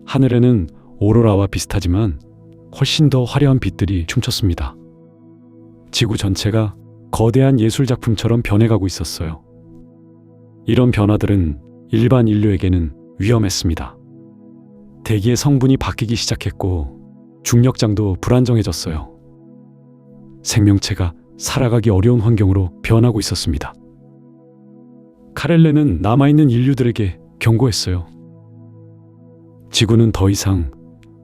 하늘에는 오로라와 비슷하지만 훨씬 더 화려한 빛들이 춤췄습니다. 지구 전체가 거대한 예술 작품처럼 변해가고 있었어요. 이런 변화들은 일반 인류에게는 위험했습니다. 대기의 성분이 바뀌기 시작했고 중력장도 불안정해졌어요. 생명체가 살아가기 어려운 환경으로 변하고 있었습니다. 카렐레는 남아있는 인류들에게 경고했어요. 지구는 더 이상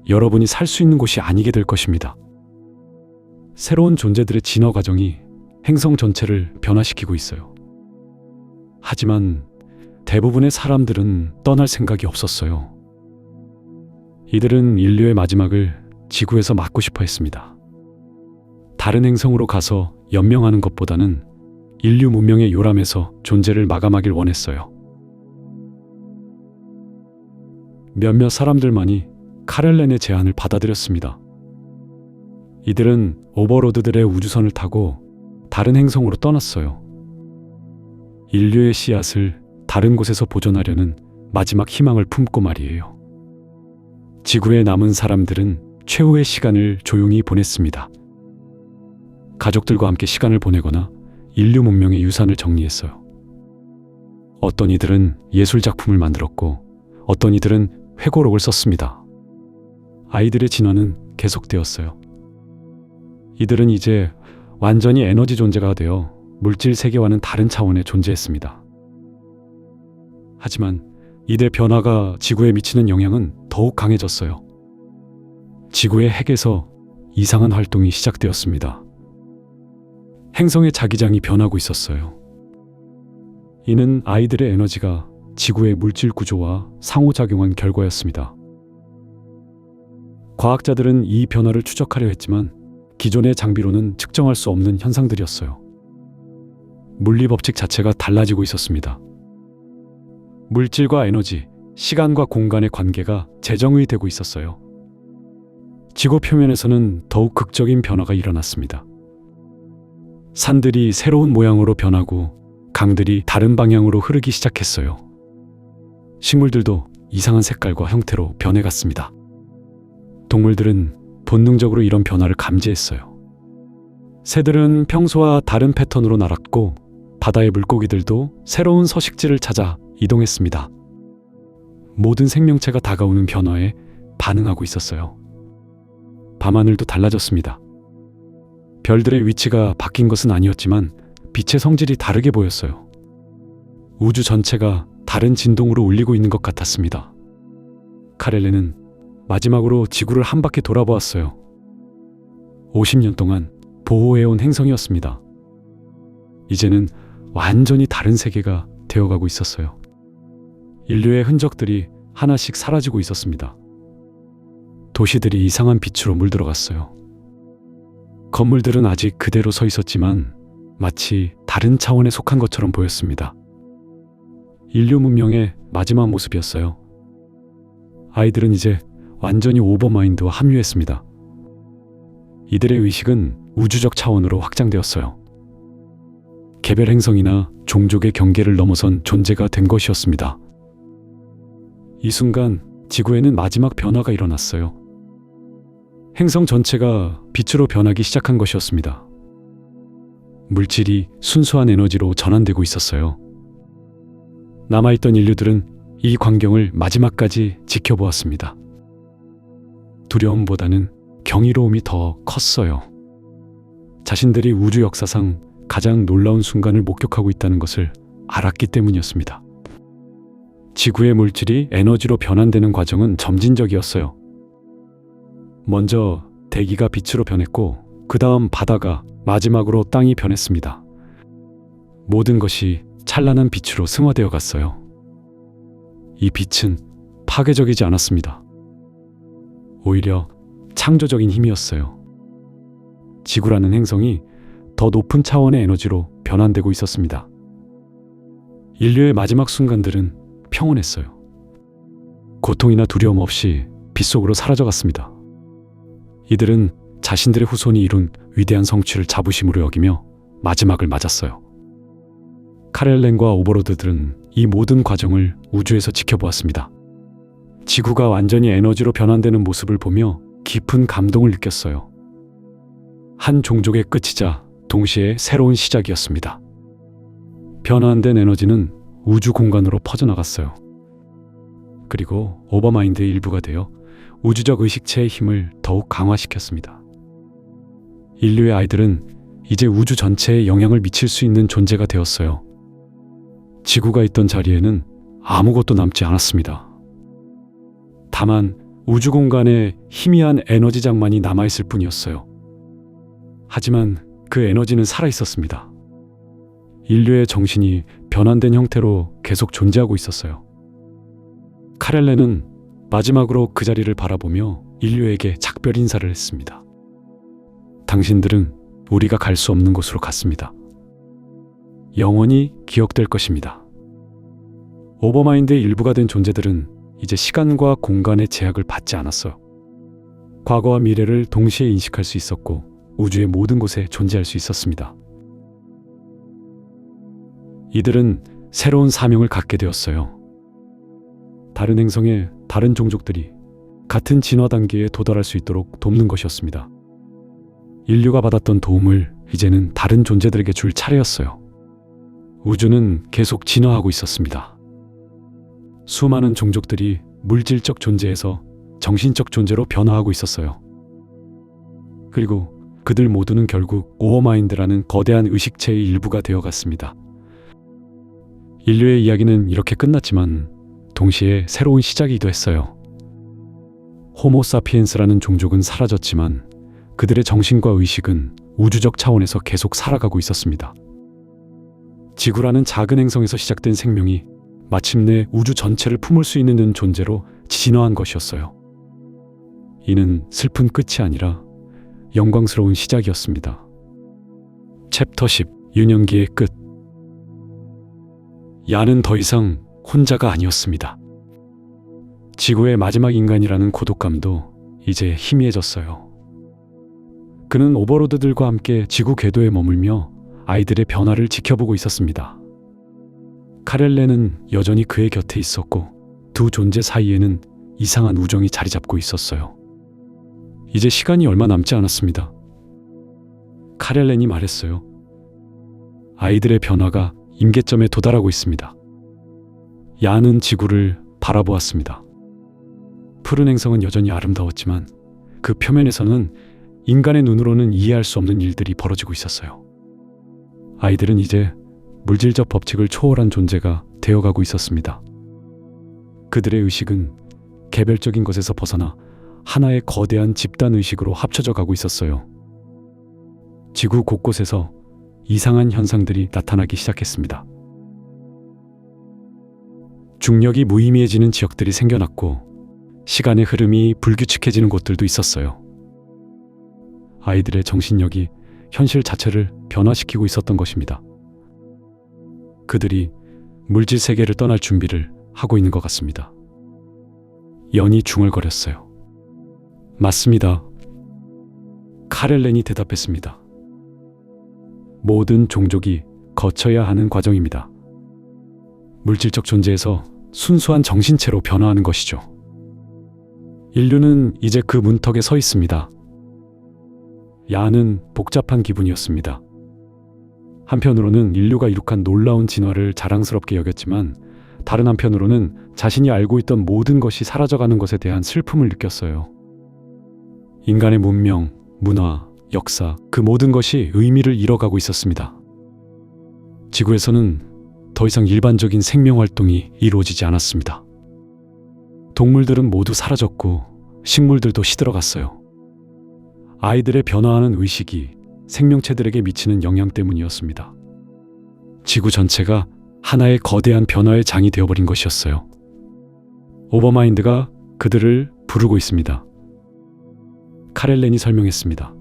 여러분이 살 수 있는 곳이 아니게 될 것입니다. 새로운 존재들의 진화 과정이 행성 전체를 변화시키고 있어요. 하지만 대부분의 사람들은 떠날 생각이 없었어요. 이들은 인류의 마지막을 지구에서 막고 싶어 했습니다. 다른 행성으로 가서 연명하는 것보다는 인류 문명의 요람에서 존재를 마감하길 원했어요. 몇몇 사람들만이 카렐렌의 제안을 받아들였습니다. 이들은 오버로드들의 우주선을 타고 다른 행성으로 떠났어요. 인류의 씨앗을 다른 곳에서 보존하려는 마지막 희망을 품고 말이에요. 지구에 남은 사람들은 최후의 시간을 조용히 보냈습니다. 가족들과 함께 시간을 보내거나 인류 문명의 유산을 정리했어요. 어떤 이들은 예술 작품을 만들었고 어떤 이들은 회고록을 썼습니다. 아이들의 진화는 계속되었어요. 이들은 이제 완전히 에너지 존재가 되어 물질 세계와는 다른 차원에 존재했습니다. 하지만 이들 변화가 지구에 미치는 영향은 더욱 강해졌어요. 지구의 핵에서 이상한 활동이 시작되었습니다. 행성의 자기장이 변하고 있었어요. 이는 아이들의 에너지가 지구의 물질 구조와 상호작용한 결과였습니다. 과학자들은 이 변화를 추적하려 했지만 기존의 장비로는 측정할 수 없는 현상들이었어요. 물리 법칙 자체가 달라지고 있었습니다. 물질과 에너지, 시간과 공간의 관계가 재정의되고 있었어요. 지구 표면에서는 더욱 극적인 변화가 일어났습니다. 산들이 새로운 모양으로 변하고 강들이 다른 방향으로 흐르기 시작했어요. 식물들도 이상한 색깔과 형태로 변해갔습니다. 동물들은 본능적으로 이런 변화를 감지했어요. 새들은 평소와 다른 패턴으로 날았고 바다의 물고기들도 새로운 서식지를 찾아 이동했습니다. 모든 생명체가 다가오는 변화에 반응하고 있었어요. 밤하늘도 달라졌습니다. 별들의 위치가 바뀐 것은 아니었지만 빛의 성질이 다르게 보였어요. 우주 전체가 다른 진동으로 울리고 있는 것 같았습니다. 카렐레는 마지막으로 지구를 한 바퀴 돌아보았어요. 50년 동안 보호해온 행성이었습니다. 이제는 완전히 다른 세계가 되어가고 있었어요. 인류의 흔적들이 하나씩 사라지고 있었습니다. 도시들이 이상한 빛으로 물들어갔어요. 건물들은 아직 그대로 서 있었지만 마치 다른 차원에 속한 것처럼 보였습니다. 인류 문명의 마지막 모습이었어요. 아이들은 이제 완전히 오버마인드와 합류했습니다. 이들의 의식은 우주적 차원으로 확장되었어요. 개별 행성이나 종족의 경계를 넘어선 존재가 된 것이었습니다. 이 순간 지구에는 마지막 변화가 일어났어요. 행성 전체가 빛으로 변하기 시작한 것이었습니다. 물질이 순수한 에너지로 전환되고 있었어요. 남아있던 인류들은 이 광경을 마지막까지 지켜보았습니다. 두려움보다는 경이로움이 더 컸어요. 자신들이 우주 역사상 가장 놀라운 순간을 목격하고 있다는 것을 알았기 때문이었습니다. 지구의 물질이 에너지로 변환되는 과정은 점진적이었어요. 먼저 대기가 빛으로 변했고 그 다음 바다가 마지막으로 땅이 변했습니다. 모든 것이 찬란한 빛으로 승화되어 갔어요. 이 빛은 파괴적이지 않았습니다. 오히려 창조적인 힘이었어요. 지구라는 행성이 더 높은 차원의 에너지로 변환되고 있었습니다. 인류의 마지막 순간들은 평온했어요. 고통이나 두려움 없이 빛 속으로 사라져갔습니다. 이들은 자신들의 후손이 이룬 위대한 성취를 자부심으로 여기며 마지막을 맞았어요. 카렐렌과 오버로드들은 이 모든 과정을 우주에서 지켜보았습니다. 지구가 완전히 에너지로 변환되는 모습을 보며 깊은 감동을 느꼈어요. 한 종족의 끝이자 동시에 새로운 시작이었습니다. 변환된 에너지는 우주 공간으로 퍼져나갔어요. 그리고 오버마인드의 일부가 되어 우주적 의식체의 힘을 더욱 강화시켰습니다. 인류의 아이들은 이제 우주 전체에 영향을 미칠 수 있는 존재가 되었어요. 지구가 있던 자리에는 아무것도 남지 않았습니다. 다만 우주 공간에 희미한 에너지장만이 남아있을 뿐이었어요. 하지만 그 에너지는 살아있었습니다. 인류의 정신이 변환된 형태로 계속 존재하고 있었어요. 카렐레는 마지막으로 그 자리를 바라보며 인류에게 작별 인사를 했습니다. 당신들은 우리가 갈 수 없는 곳으로 갔습니다. 영원히 기억될 것입니다. 오버마인드의 일부가 된 존재들은 이제 시간과 공간의 제약을 받지 않았어요. 과거와 미래를 동시에 인식할 수 있었고 우주의 모든 곳에 존재할 수 있었습니다. 이들은 새로운 사명을 갖게 되었어요. 다른 행성의 다른 종족들이 같은 진화 단계에 도달할 수 있도록 돕는 것이었습니다. 인류가 받았던 도움을 이제는 다른 존재들에게 줄 차례였어요. 우주는 계속 진화하고 있었습니다. 수많은 종족들이 물질적 존재에서 정신적 존재로 변화하고 있었어요. 그리고 그들 모두는 결국 오버마인드라는 거대한 의식체의 일부가 되어갔습니다. 인류의 이야기는 이렇게 끝났지만 동시에 새로운 시작이기도 했어요. 호모사피엔스라는 종족은 사라졌지만 그들의 정신과 의식은 우주적 차원에서 계속 살아가고 있었습니다. 지구라는 작은 행성에서 시작된 생명이 마침내 우주 전체를 품을 수 있는 존재로 진화한 것이었어요. 이는 슬픈 끝이 아니라 영광스러운 시작이었습니다. 챕터 10 유년기의 끝. 야는 더 이상 혼자가 아니었습니다. 지구의 마지막 인간이라는 고독감도 이제 희미해졌어요. 그는 오버로드들과 함께 지구 궤도에 머물며 아이들의 변화를 지켜보고 있었습니다. 카렐레는 여전히 그의 곁에 있었고 두 존재 사이에는 이상한 우정이 자리 잡고 있었어요. 이제 시간이 얼마 남지 않았습니다. 카렐렌이 말했어요. 아이들의 변화가 임계점에 도달하고 있습니다. 야는 지구를 바라보았습니다. 푸른 행성은 여전히 아름다웠지만 그 표면에서는 인간의 눈으로는 이해할 수 없는 일들이 벌어지고 있었어요. 아이들은 이제 물질적 법칙을 초월한 존재가 되어가고 있었습니다. 그들의 의식은 개별적인 것에서 벗어나 하나의 거대한 집단 의식으로 합쳐져 가고 있었어요. 지구 곳곳에서 이상한 현상들이 나타나기 시작했습니다. 중력이 무의미해지는 지역들이 생겨났고 시간의 흐름이 불규칙해지는 곳들도 있었어요. 아이들의 정신력이 현실 자체를 변화시키고 있었던 것입니다. 그들이 물질 세계를 떠날 준비를 하고 있는 것 같습니다. 연이 중얼거렸어요. 맞습니다. 카렐렌이 대답했습니다. 모든 종족이 거쳐야 하는 과정입니다. 물질적 존재에서 순수한 정신체로 변화하는 것이죠. 인류는 이제 그 문턱에 서 있습니다. 야는 복잡한 기분이었습니다. 한편으로는 인류가 이룩한 놀라운 진화를 자랑스럽게 여겼지만 다른 한편으로는 자신이 알고 있던 모든 것이 사라져가는 것에 대한 슬픔을 느꼈어요. 인간의 문명, 문화, 역사, 그 모든 것이 의미를 잃어가고 있었습니다. 지구에서는 더 이상 일반적인 생명 활동이 이루어지지 않았습니다. 동물들은 모두 사라졌고 식물들도 시들어갔어요. 아이들의 변화하는 의식이 생명체들에게 미치는 영향 때문이었습니다. 지구 전체가 하나의 거대한 변화의 장이 되어버린 것이었어요. 오버마인드가 그들을 부르고 있습니다. 카렐렌이 설명했습니다.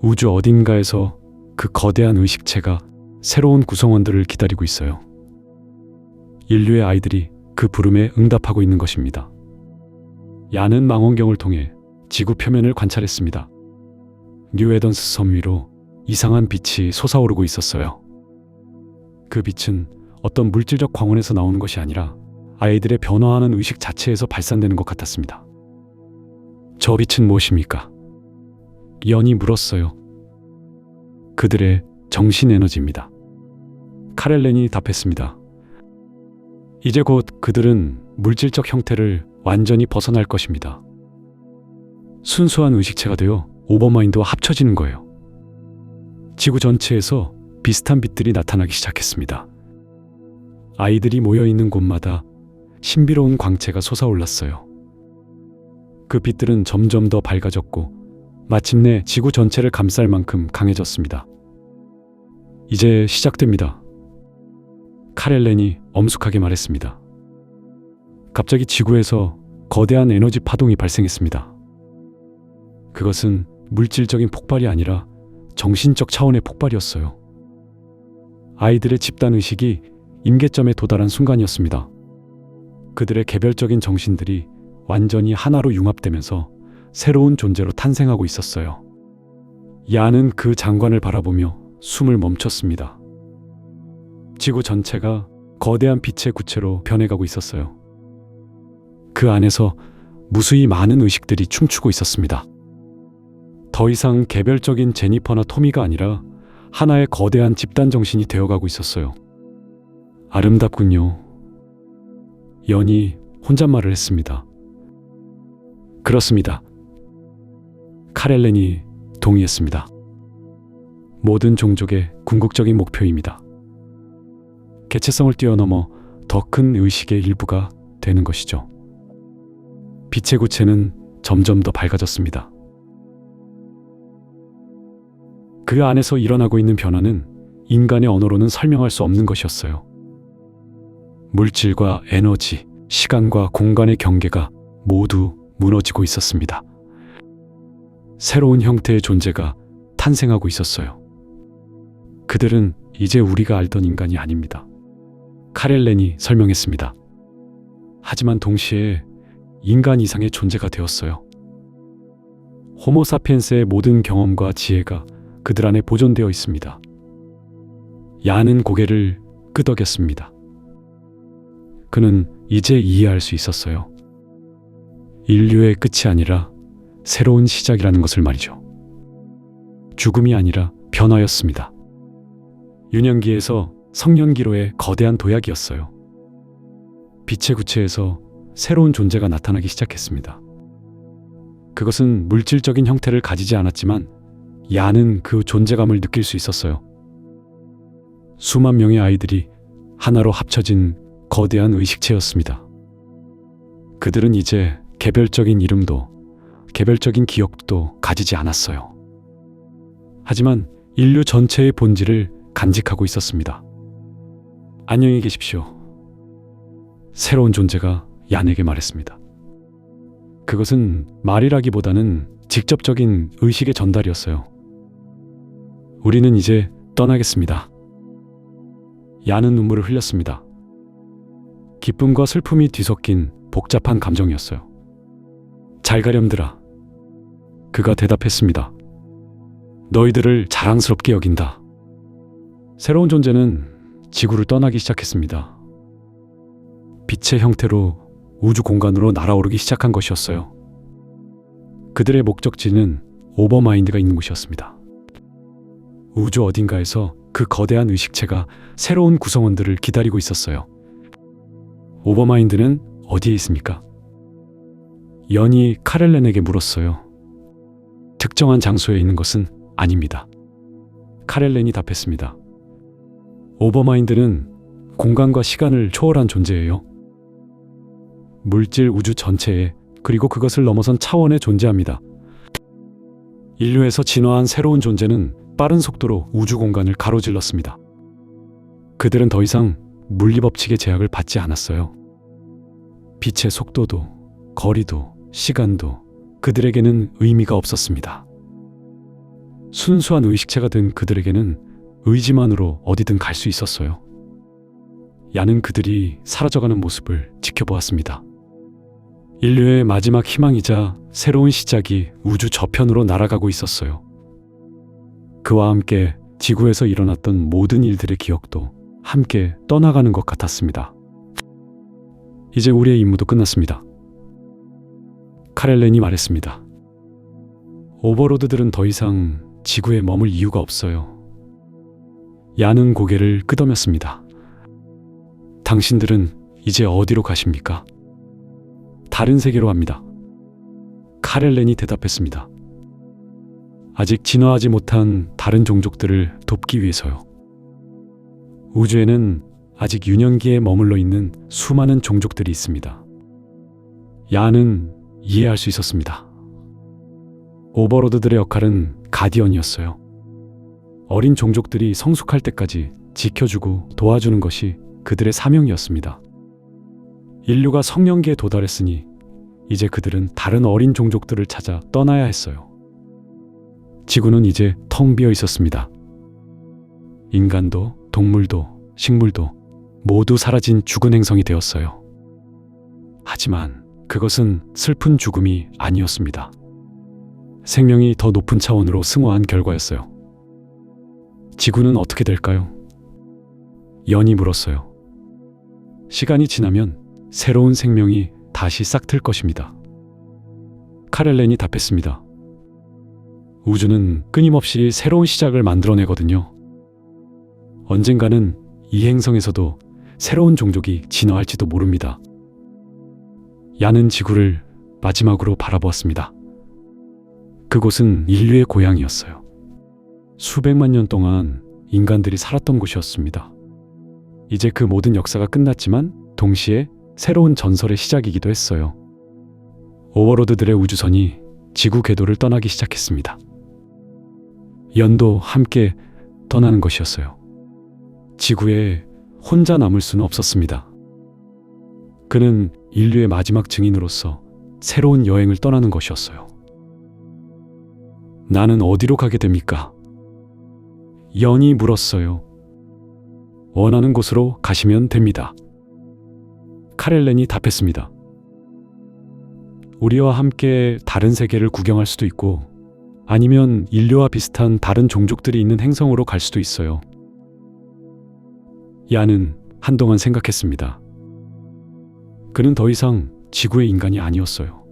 우주 어딘가에서 그 거대한 의식체가 새로운 구성원들을 기다리고 있어요. 인류의 아이들이 그 부름에 응답하고 있는 것입니다. 야는 망원경을 통해 지구 표면을 관찰했습니다. 뉴에던스 섬 위로 이상한 빛이 솟아오르고 있었어요. 그 빛은 어떤 물질적 광원에서 나오는 것이 아니라 아이들의 변화하는 의식 자체에서 발산되는 것 같았습니다. 저 빛은 무엇입니까? 연이 물었어요. 그들의 정신 에너지입니다. 카렐렌이 답했습니다. 이제 곧 그들은 물질적 형태를 완전히 벗어날 것입니다. 순수한 의식체가 되어 오버마인드와 합쳐지는 거예요. 지구 전체에서 비슷한 빛들이 나타나기 시작했습니다. 아이들이 모여있는 곳마다 신비로운 광채가 솟아올랐어요. 그 빛들은 점점 더 밝아졌고 마침내 지구 전체를 감쌀 만큼 강해졌습니다. 이제 시작됩니다. 카렐렌이 엄숙하게 말했습니다. 갑자기 지구에서 거대한 에너지 파동이 발생했습니다. 그것은 물질적인 폭발이 아니라 정신적 차원의 폭발이었어요. 아이들의 집단의식이 임계점에 도달한 순간이었습니다. 그들의 개별적인 정신들이 완전히 하나로 융합되면서 새로운 존재로 탄생하고 있었어요. 야는 그 장관을 바라보며 숨을 멈췄습니다. 지구 전체가 거대한 빛의 구체로 변해가고 있었어요. 그 안에서 무수히 많은 의식들이 춤추고 있었습니다. 더 이상 개별적인 제니퍼나 토미가 아니라 하나의 거대한 집단 정신이 되어가고 있었어요. 아름답군요. 연이 혼잣말을 했습니다. 그렇습니다. 카렐렌이 동의했습니다. 모든 종족의 궁극적인 목표입니다. 개체성을 뛰어넘어 더 큰 의식의 일부가 되는 것이죠. 빛의 구체는 점점 더 밝아졌습니다. 그 안에서 일어나고 있는 변화는 인간의 언어로는 설명할 수 없는 것이었어요. 물질과 에너지, 시간과 공간의 경계가 모두 무너지고 있었습니다. 새로운 형태의 존재가 탄생하고 있었어요. 그들은 이제 우리가 알던 인간이 아닙니다. 카렐렌이 설명했습니다. 하지만 동시에 인간 이상의 존재가 되었어요. 호모사피엔스의 모든 경험과 지혜가 그들 안에 보존되어 있습니다. 야는 고개를 끄덕였습니다. 그는 이제 이해할 수 있었어요. 인류의 끝이 아니라 새로운 시작이라는 것을 말이죠. 죽음이 아니라 변화였습니다. 유년기에서 성년기로의 거대한 도약이었어요. 빛의 구체에서 새로운 존재가 나타나기 시작했습니다. 그것은 물질적인 형태를 가지지 않았지만 야는 그 존재감을 느낄 수 있었어요. 수만 명의 아이들이 하나로 합쳐진 거대한 의식체였습니다. 그들은 이제 개별적인 이름도 개별적인 기억도 가지지 않았어요. 하지만 인류 전체의 본질을 간직하고 있었습니다. 안녕히 계십시오. 새로운 존재가 얀에게 말했습니다. 그것은 말이라기보다는 직접적인 의식의 전달이었어요. 우리는 이제 떠나겠습니다. 얀은 눈물을 흘렸습니다. 기쁨과 슬픔이 뒤섞인 복잡한 감정이었어요. 잘 가렴들아. 그가 대답했습니다. 너희들을 자랑스럽게 여긴다. 새로운 존재는 지구를 떠나기 시작했습니다. 빛의 형태로 우주 공간으로 날아오르기 시작한 것이었어요. 그들의 목적지는 오버마인드가 있는 곳이었습니다. 우주 어딘가에서 그 거대한 의식체가 새로운 구성원들을 기다리고 있었어요. 오버마인드는 어디에 있습니까? 연이 카렐렌에게 물었어요. 특정한 장소에 있는 것은 아닙니다. 카렐렌이 답했습니다. 오버마인드는 공간과 시간을 초월한 존재예요. 물질 우주 전체에 그리고 그것을 넘어선 차원에 존재합니다. 인류에서 진화한 새로운 존재는 빠른 속도로 우주 공간을 가로질렀습니다. 그들은 더 이상 물리법칙의 제약을 받지 않았어요. 빛의 속도도, 거리도, 시간도 그들에게는 의미가 없었습니다. 순수한 의식체가 된 그들에게는 의지만으로 어디든 갈 수 있었어요. 야는 그들이 사라져가는 모습을 지켜보았습니다. 인류의 마지막 희망이자 새로운 시작이 우주 저편으로 날아가고 있었어요. 그와 함께 지구에서 일어났던 모든 일들의 기억도 함께 떠나가는 것 같았습니다. 이제 우리의 임무도 끝났습니다. 카렐렌이 말했습니다. 오버로드들은 더 이상 지구에 머물 이유가 없어요. 야는 고개를 끄덕였습니다. 당신들은 이제 어디로 가십니까? 다른 세계로 갑니다. 카렐렌이 대답했습니다. 아직 진화하지 못한 다른 종족들을 돕기 위해서요. 우주에는 아직 유년기에 머물러 있는 수많은 종족들이 있습니다. 야는 이해할 수 있었습니다. 오버로드들의 역할은 가디언이었어요. 어린 종족들이 성숙할 때까지 지켜주고 도와주는 것이 그들의 사명이었습니다. 인류가 성년기에 도달했으니 이제 그들은 다른 어린 종족들을 찾아 떠나야 했어요. 지구는 이제 텅 비어 있었습니다. 인간도 동물도 식물도 모두 사라진 죽은 행성이 되었어요. 하지만 그것은 슬픈 죽음이 아니었습니다. 생명이 더 높은 차원으로 승화한 결과였어요. 지구는 어떻게 될까요? 연이 물었어요. 시간이 지나면 새로운 생명이 다시 싹틀 것입니다. 카렐렌이 답했습니다. 우주는 끊임없이 새로운 시작을 만들어내거든요. 언젠가는 이 행성에서도 새로운 종족이 진화할지도 모릅니다. 야는 지구를 마지막으로 바라보았습니다. 그곳은 인류의 고향이었어요. 수백만 년 동안 인간들이 살았던 곳이었습니다. 이제 그 모든 역사가 끝났지만 동시에 새로운 전설의 시작이기도 했어요. 오버로드들의 우주선이 지구 궤도를 떠나기 시작했습니다. 연도 함께 떠나는 것이었어요. 지구에 혼자 남을 수는 없었습니다. 그는 인류의 마지막 증인으로서 새로운 여행을 떠나는 것이었어요. 나는 어디로 가게 됩니까? 연이 물었어요. 원하는 곳으로 가시면 됩니다. 카렐렌이 답했습니다. 우리와 함께 다른 세계를 구경할 수도 있고 아니면 인류와 비슷한 다른 종족들이 있는 행성으로 갈 수도 있어요. 야는 한동안 생각했습니다. 그는 더 이상 지구의 인간이 아니었어요.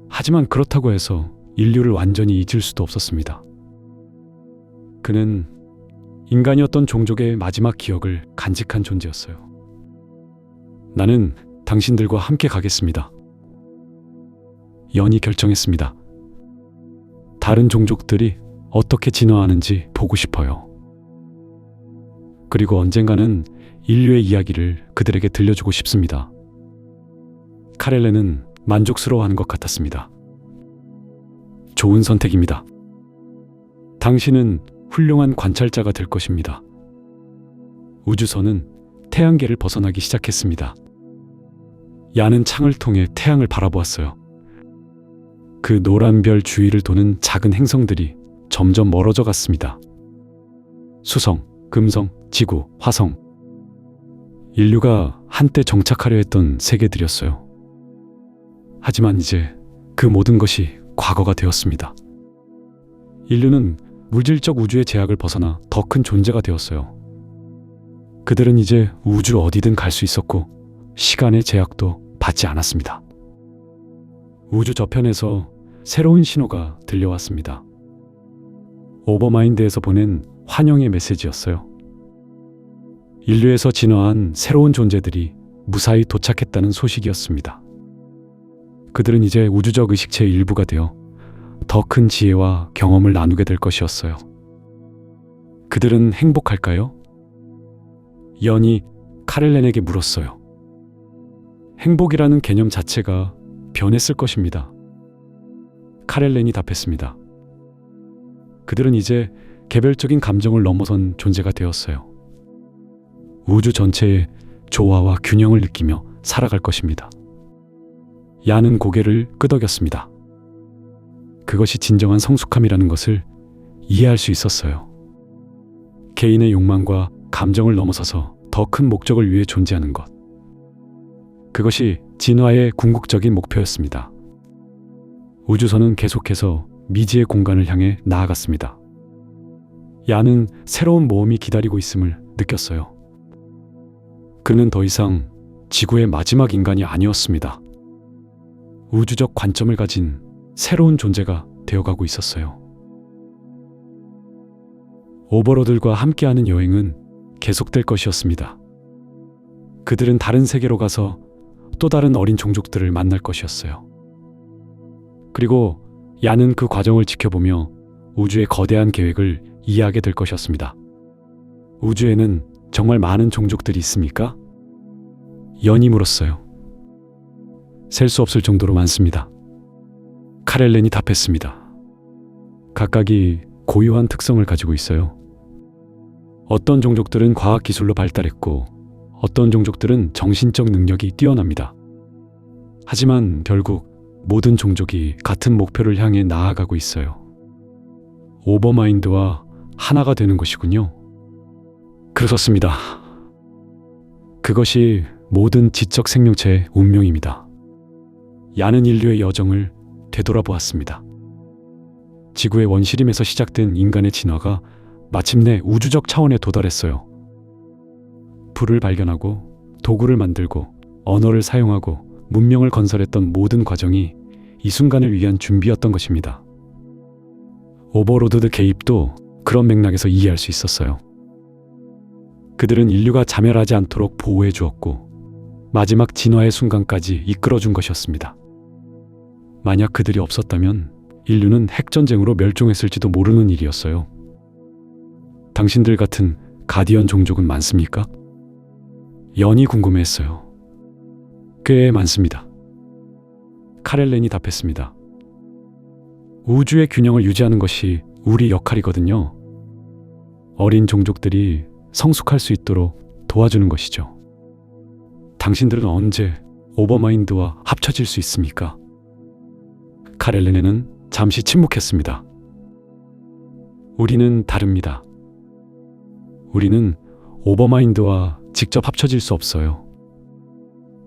하지만 그렇다고 해서 인류를 완전히 잊을 수도 없었습니다. 그는 인간이었던 종족의 마지막 기억을 간직한 존재였어요. 나는 당신들과 함께 가겠습니다. 연이 결정했습니다. 다른 종족들이 어떻게 진화하는지 보고 싶어요. 그리고 언젠가는 인류의 이야기를 그들에게 들려주고 싶습니다. 카렐렌은 만족스러워하는 것 같았습니다. 좋은 선택입니다. 당신은 훌륭한 관찰자가 될 것입니다. 우주선은 태양계를 벗어나기 시작했습니다. 야는 창을 통해 태양을 바라보았어요. 그 노란 별 주위를 도는 작은 행성들이 점점 멀어져 갔습니다. 수성, 금성, 지구, 화성. 인류가 한때 정착하려 했던 세계들이었어요. 하지만 이제 그 모든 것이 과거가 되었습니다. 인류는 물질적 우주의 제약을 벗어나 더 큰 존재가 되었어요. 그들은 이제 우주 어디든 갈 수 있었고 시간의 제약도 받지 않았습니다. 우주 저편에서 새로운 신호가 들려왔습니다. 오버마인드에서 보낸 환영의 메시지였어요. 인류에서 진화한 새로운 존재들이 무사히 도착했다는 소식이었습니다. 그들은 이제 우주적 의식체의 일부가 되어 더 큰 지혜와 경험을 나누게 될 것이었어요. 그들은 행복할까요? 연이 카렐렌에게 물었어요. 행복이라는 개념 자체가 변했을 것입니다. 카렐렌이 답했습니다. 그들은 이제 개별적인 감정을 넘어선 존재가 되었어요. 우주 전체의 조화와 균형을 느끼며 살아갈 것입니다. 야는 고개를 끄덕였습니다. 그것이 진정한 성숙함이라는 것을 이해할 수 있었어요. 개인의 욕망과 감정을 넘어서서 더 큰 목적을 위해 존재하는 것. 그것이 진화의 궁극적인 목표였습니다. 우주선은 계속해서 미지의 공간을 향해 나아갔습니다. 야는 새로운 모험이 기다리고 있음을 느꼈어요. 그는 더 이상 지구의 마지막 인간이 아니었습니다. 우주적 관점을 가진 새로운 존재가 되어가고 있었어요. 오버로드들과 함께하는 여행은 계속될 것이었습니다. 그들은 다른 세계로 가서 또 다른 어린 종족들을 만날 것이었어요. 그리고 야는 그 과정을 지켜보며 우주의 거대한 계획을 이해하게 될 것이었습니다. 우주에는 정말 많은 종족들이 있습니까? 연이 물었어요. 셀 수 없을 정도로 많습니다. 카렐렌이 답했습니다. 각각이 고유한 특성을 가지고 있어요. 어떤 종족들은 과학기술로 발달했고 어떤 종족들은 정신적 능력이 뛰어납니다. 하지만 결국 모든 종족이 같은 목표를 향해 나아가고 있어요. 오버마인드와 하나가 되는 것이군요. 그렇습니다. 그것이 모든 지적 생명체의 운명입니다. 야는 인류의 여정을 되돌아보았습니다. 지구의 원시림에서 시작된 인간의 진화가 마침내 우주적 차원에 도달했어요. 불을 발견하고 도구를 만들고 언어를 사용하고 문명을 건설했던 모든 과정이 이 순간을 위한 준비였던 것입니다. 오버로드 개입도 그런 맥락에서 이해할 수 있었어요. 그들은 인류가 자멸하지 않도록 보호해 주었고 마지막 진화의 순간까지 이끌어 준 것이었습니다. 만약 그들이 없었다면 인류는 핵전쟁으로 멸종했을지도 모르는 일이었어요. 당신들 같은 가디언 종족은 많습니까? 연이 궁금해했어요. 꽤 많습니다. 카렐렌이 답했습니다. 우주의 균형을 유지하는 것이 우리 역할이거든요. 어린 종족들이 성숙할 수 있도록 도와주는 것이죠. 당신들은 언제 오버마인드와 합쳐질 수 있습니까? 카렐렌은 잠시 침묵했습니다. 우리는 다릅니다. 우리는 오버마인드와 직접 합쳐질 수 없어요.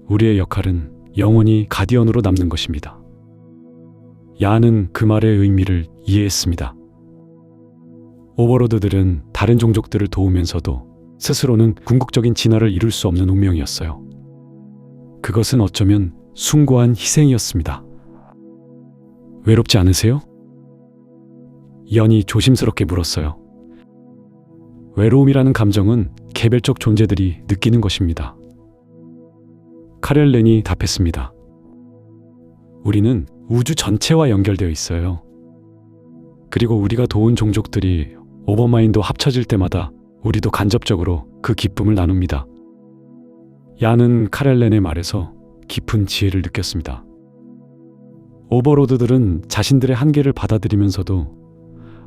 우리의 역할은 영원히 가디언으로 남는 것입니다. 야는 그 말의 의미를 이해했습니다. 오버로드들은 다른 종족들을 도우면서도 스스로는 궁극적인 진화를 이룰 수 없는 운명이었어요. 그것은 어쩌면 숭고한 희생이었습니다. 외롭지 않으세요? 연이 조심스럽게 물었어요. 외로움이라는 감정은 개별적 존재들이 느끼는 것입니다. 카렐렌이 답했습니다. 우리는 우주 전체와 연결되어 있어요. 그리고 우리가 도운 종족들이 오버마인드와 합쳐질 때마다 우리도 간접적으로 그 기쁨을 나눕니다. 야는 카렐렌의 말에서 깊은 지혜를 느꼈습니다. 오버로드들은 자신들의 한계를 받아들이면서도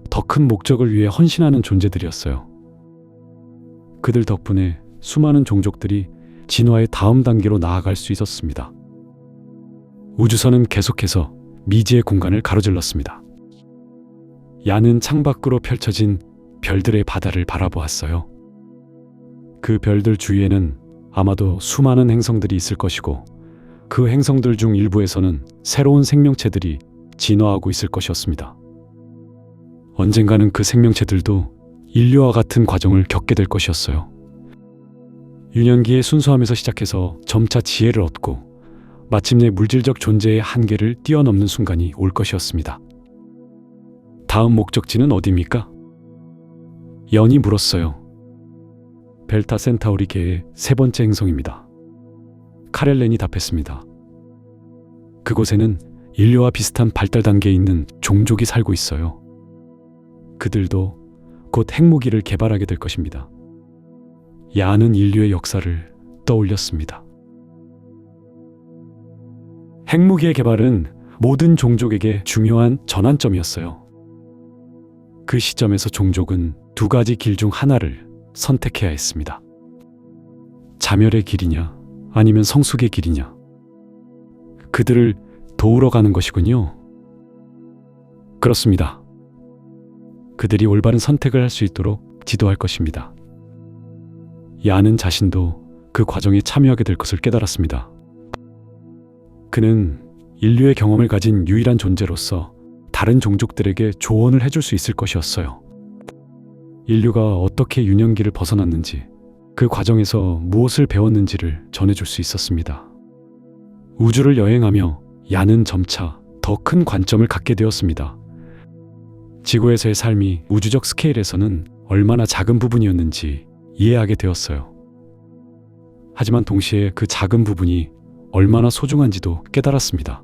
더 큰 목적을 위해 헌신하는 존재들이었어요. 그들 덕분에 수많은 종족들이 진화의 다음 단계로 나아갈 수 있었습니다. 우주선은 계속해서 미지의 공간을 가로질렀습니다. 야는 창밖으로 펼쳐진 별들의 바다를 바라보았어요. 그 별들 주위에는 아마도 수많은 행성들이 있을 것이고 그 행성들 중 일부에서는 새로운 생명체들이 진화하고 있을 것이었습니다. 언젠가는 그 생명체들도 인류와 같은 과정을 겪게 될 것이었어요. 유년기의 순수함에서 시작해서 점차 지혜를 얻고 마침내 물질적 존재의 한계를 뛰어넘는 순간이 올 것이었습니다. 다음 목적지는 어디입니까? 연이 물었어요. 벨타 센타우리 계의 세 번째 행성입니다. 카렐렌이 답했습니다. 그곳에는 인류와 비슷한 발달 단계에 있는 종족이 살고 있어요. 그들도 곧 핵무기를 개발하게 될 것입니다. 야는 인류의 역사를 떠올렸습니다. 핵무기의 개발은 모든 종족에게 중요한 전환점이었어요. 그 시점에서 종족은 두 가지 길 중 하나를 선택해야 했습니다. 자멸의 길이냐 아니면 성숙의 길이냐. 그들을 도우러 가는 것이군요. 그렇습니다. 그들이 올바른 선택을 할 수 있도록 지도할 것입니다. 야는 자신도 그 과정에 참여하게 될 것을 깨달았습니다. 그는 인류의 경험을 가진 유일한 존재로서 다른 종족들에게 조언을 해줄 수 있을 것이었어요. 인류가 어떻게 유년기를 벗어났는지, 그 과정에서 무엇을 배웠는지를 전해줄 수 있었습니다. 우주를 여행하며 야는 점차 더 큰 관점을 갖게 되었습니다. 지구에서의 삶이 우주적 스케일에서는 얼마나 작은 부분이었는지 이해하게 되었어요. 하지만 동시에 그 작은 부분이 얼마나 소중한지도 깨달았습니다.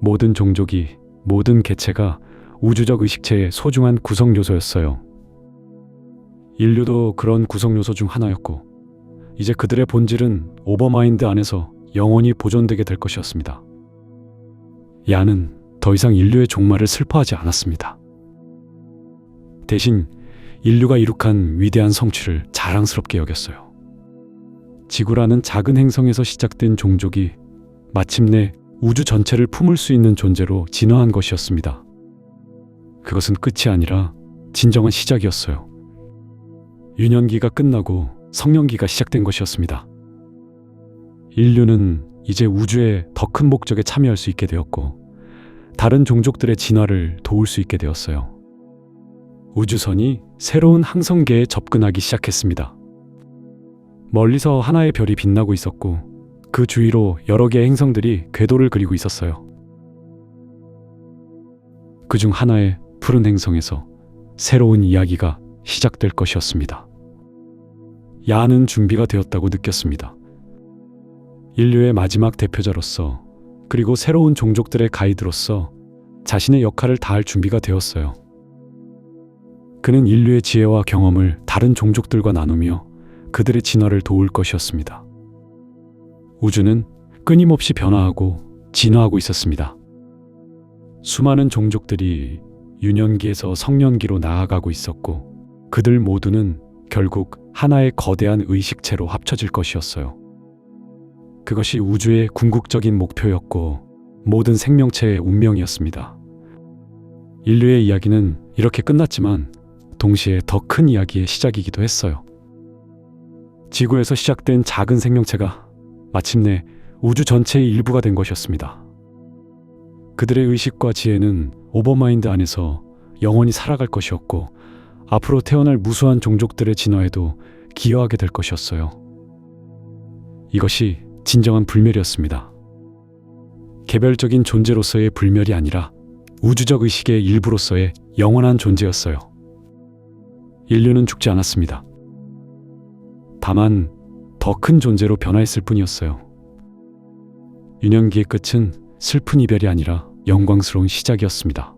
모든 종족이, 모든 개체가 우주적 의식체의 소중한 구성 요소였어요. 인류도 그런 구성 요소 중 하나였고, 이제 그들의 본질은 오버마인드 안에서 영원히 보존되게 될 것이었습니다. 야는 더 이상 인류의 종말을 슬퍼하지 않았습니다. 대신 인류가 이룩한 위대한 성취를 자랑스럽게 여겼어요. 지구라는 작은 행성에서 시작된 종족이 마침내 우주 전체를 품을 수 있는 존재로 진화한 것이었습니다. 그것은 끝이 아니라 진정한 시작이었어요. 유년기가 끝나고 성년기가 시작된 것이었습니다. 인류는 이제 우주의 더 큰 목적에 참여할 수 있게 되었고, 다른 종족들의 진화를 도울 수 있게 되었어요. 우주선이 새로운 항성계에 접근하기 시작했습니다. 멀리서 하나의 별이 빛나고 있었고, 그 주위로 여러 개의 행성들이 궤도를 그리고 있었어요. 그중 하나의 푸른 행성에서 새로운 이야기가 시작될 것이었습니다. 야는 준비가 되었다고 느꼈습니다. 인류의 마지막 대표자로서, 그리고 새로운 종족들의 가이드로서 자신의 역할을 다할 준비가 되었어요. 그는 인류의 지혜와 경험을 다른 종족들과 나누며 그들의 진화를 도울 것이었습니다. 우주는 끊임없이 변화하고 진화하고 있었습니다. 수많은 종족들이 유년기에서 성년기로 나아가고 있었고, 그들 모두는 결국 하나의 거대한 의식체로 합쳐질 것이었어요. 그것이 우주의 궁극적인 목표였고 모든 생명체의 운명이었습니다. 인류의 이야기는 이렇게 끝났지만 동시에 더 큰 이야기의 시작이기도 했어요. 지구에서 시작된 작은 생명체가 마침내 우주 전체의 일부가 된 것이었습니다. 그들의 의식과 지혜는 오버마인드 안에서 영원히 살아갈 것이었고, 앞으로 태어날 무수한 종족들의 진화에도 기여하게 될 것이었어요. 이것이 진정한 불멸이었습니다. 개별적인 존재로서의 불멸이 아니라 우주적 의식의 일부로서의 영원한 존재였어요. 인류는 죽지 않았습니다. 다만 더 큰 존재로 변화했을 뿐이었어요. 유년기의 끝은 슬픈 이별이 아니라 영광스러운 시작이었습니다.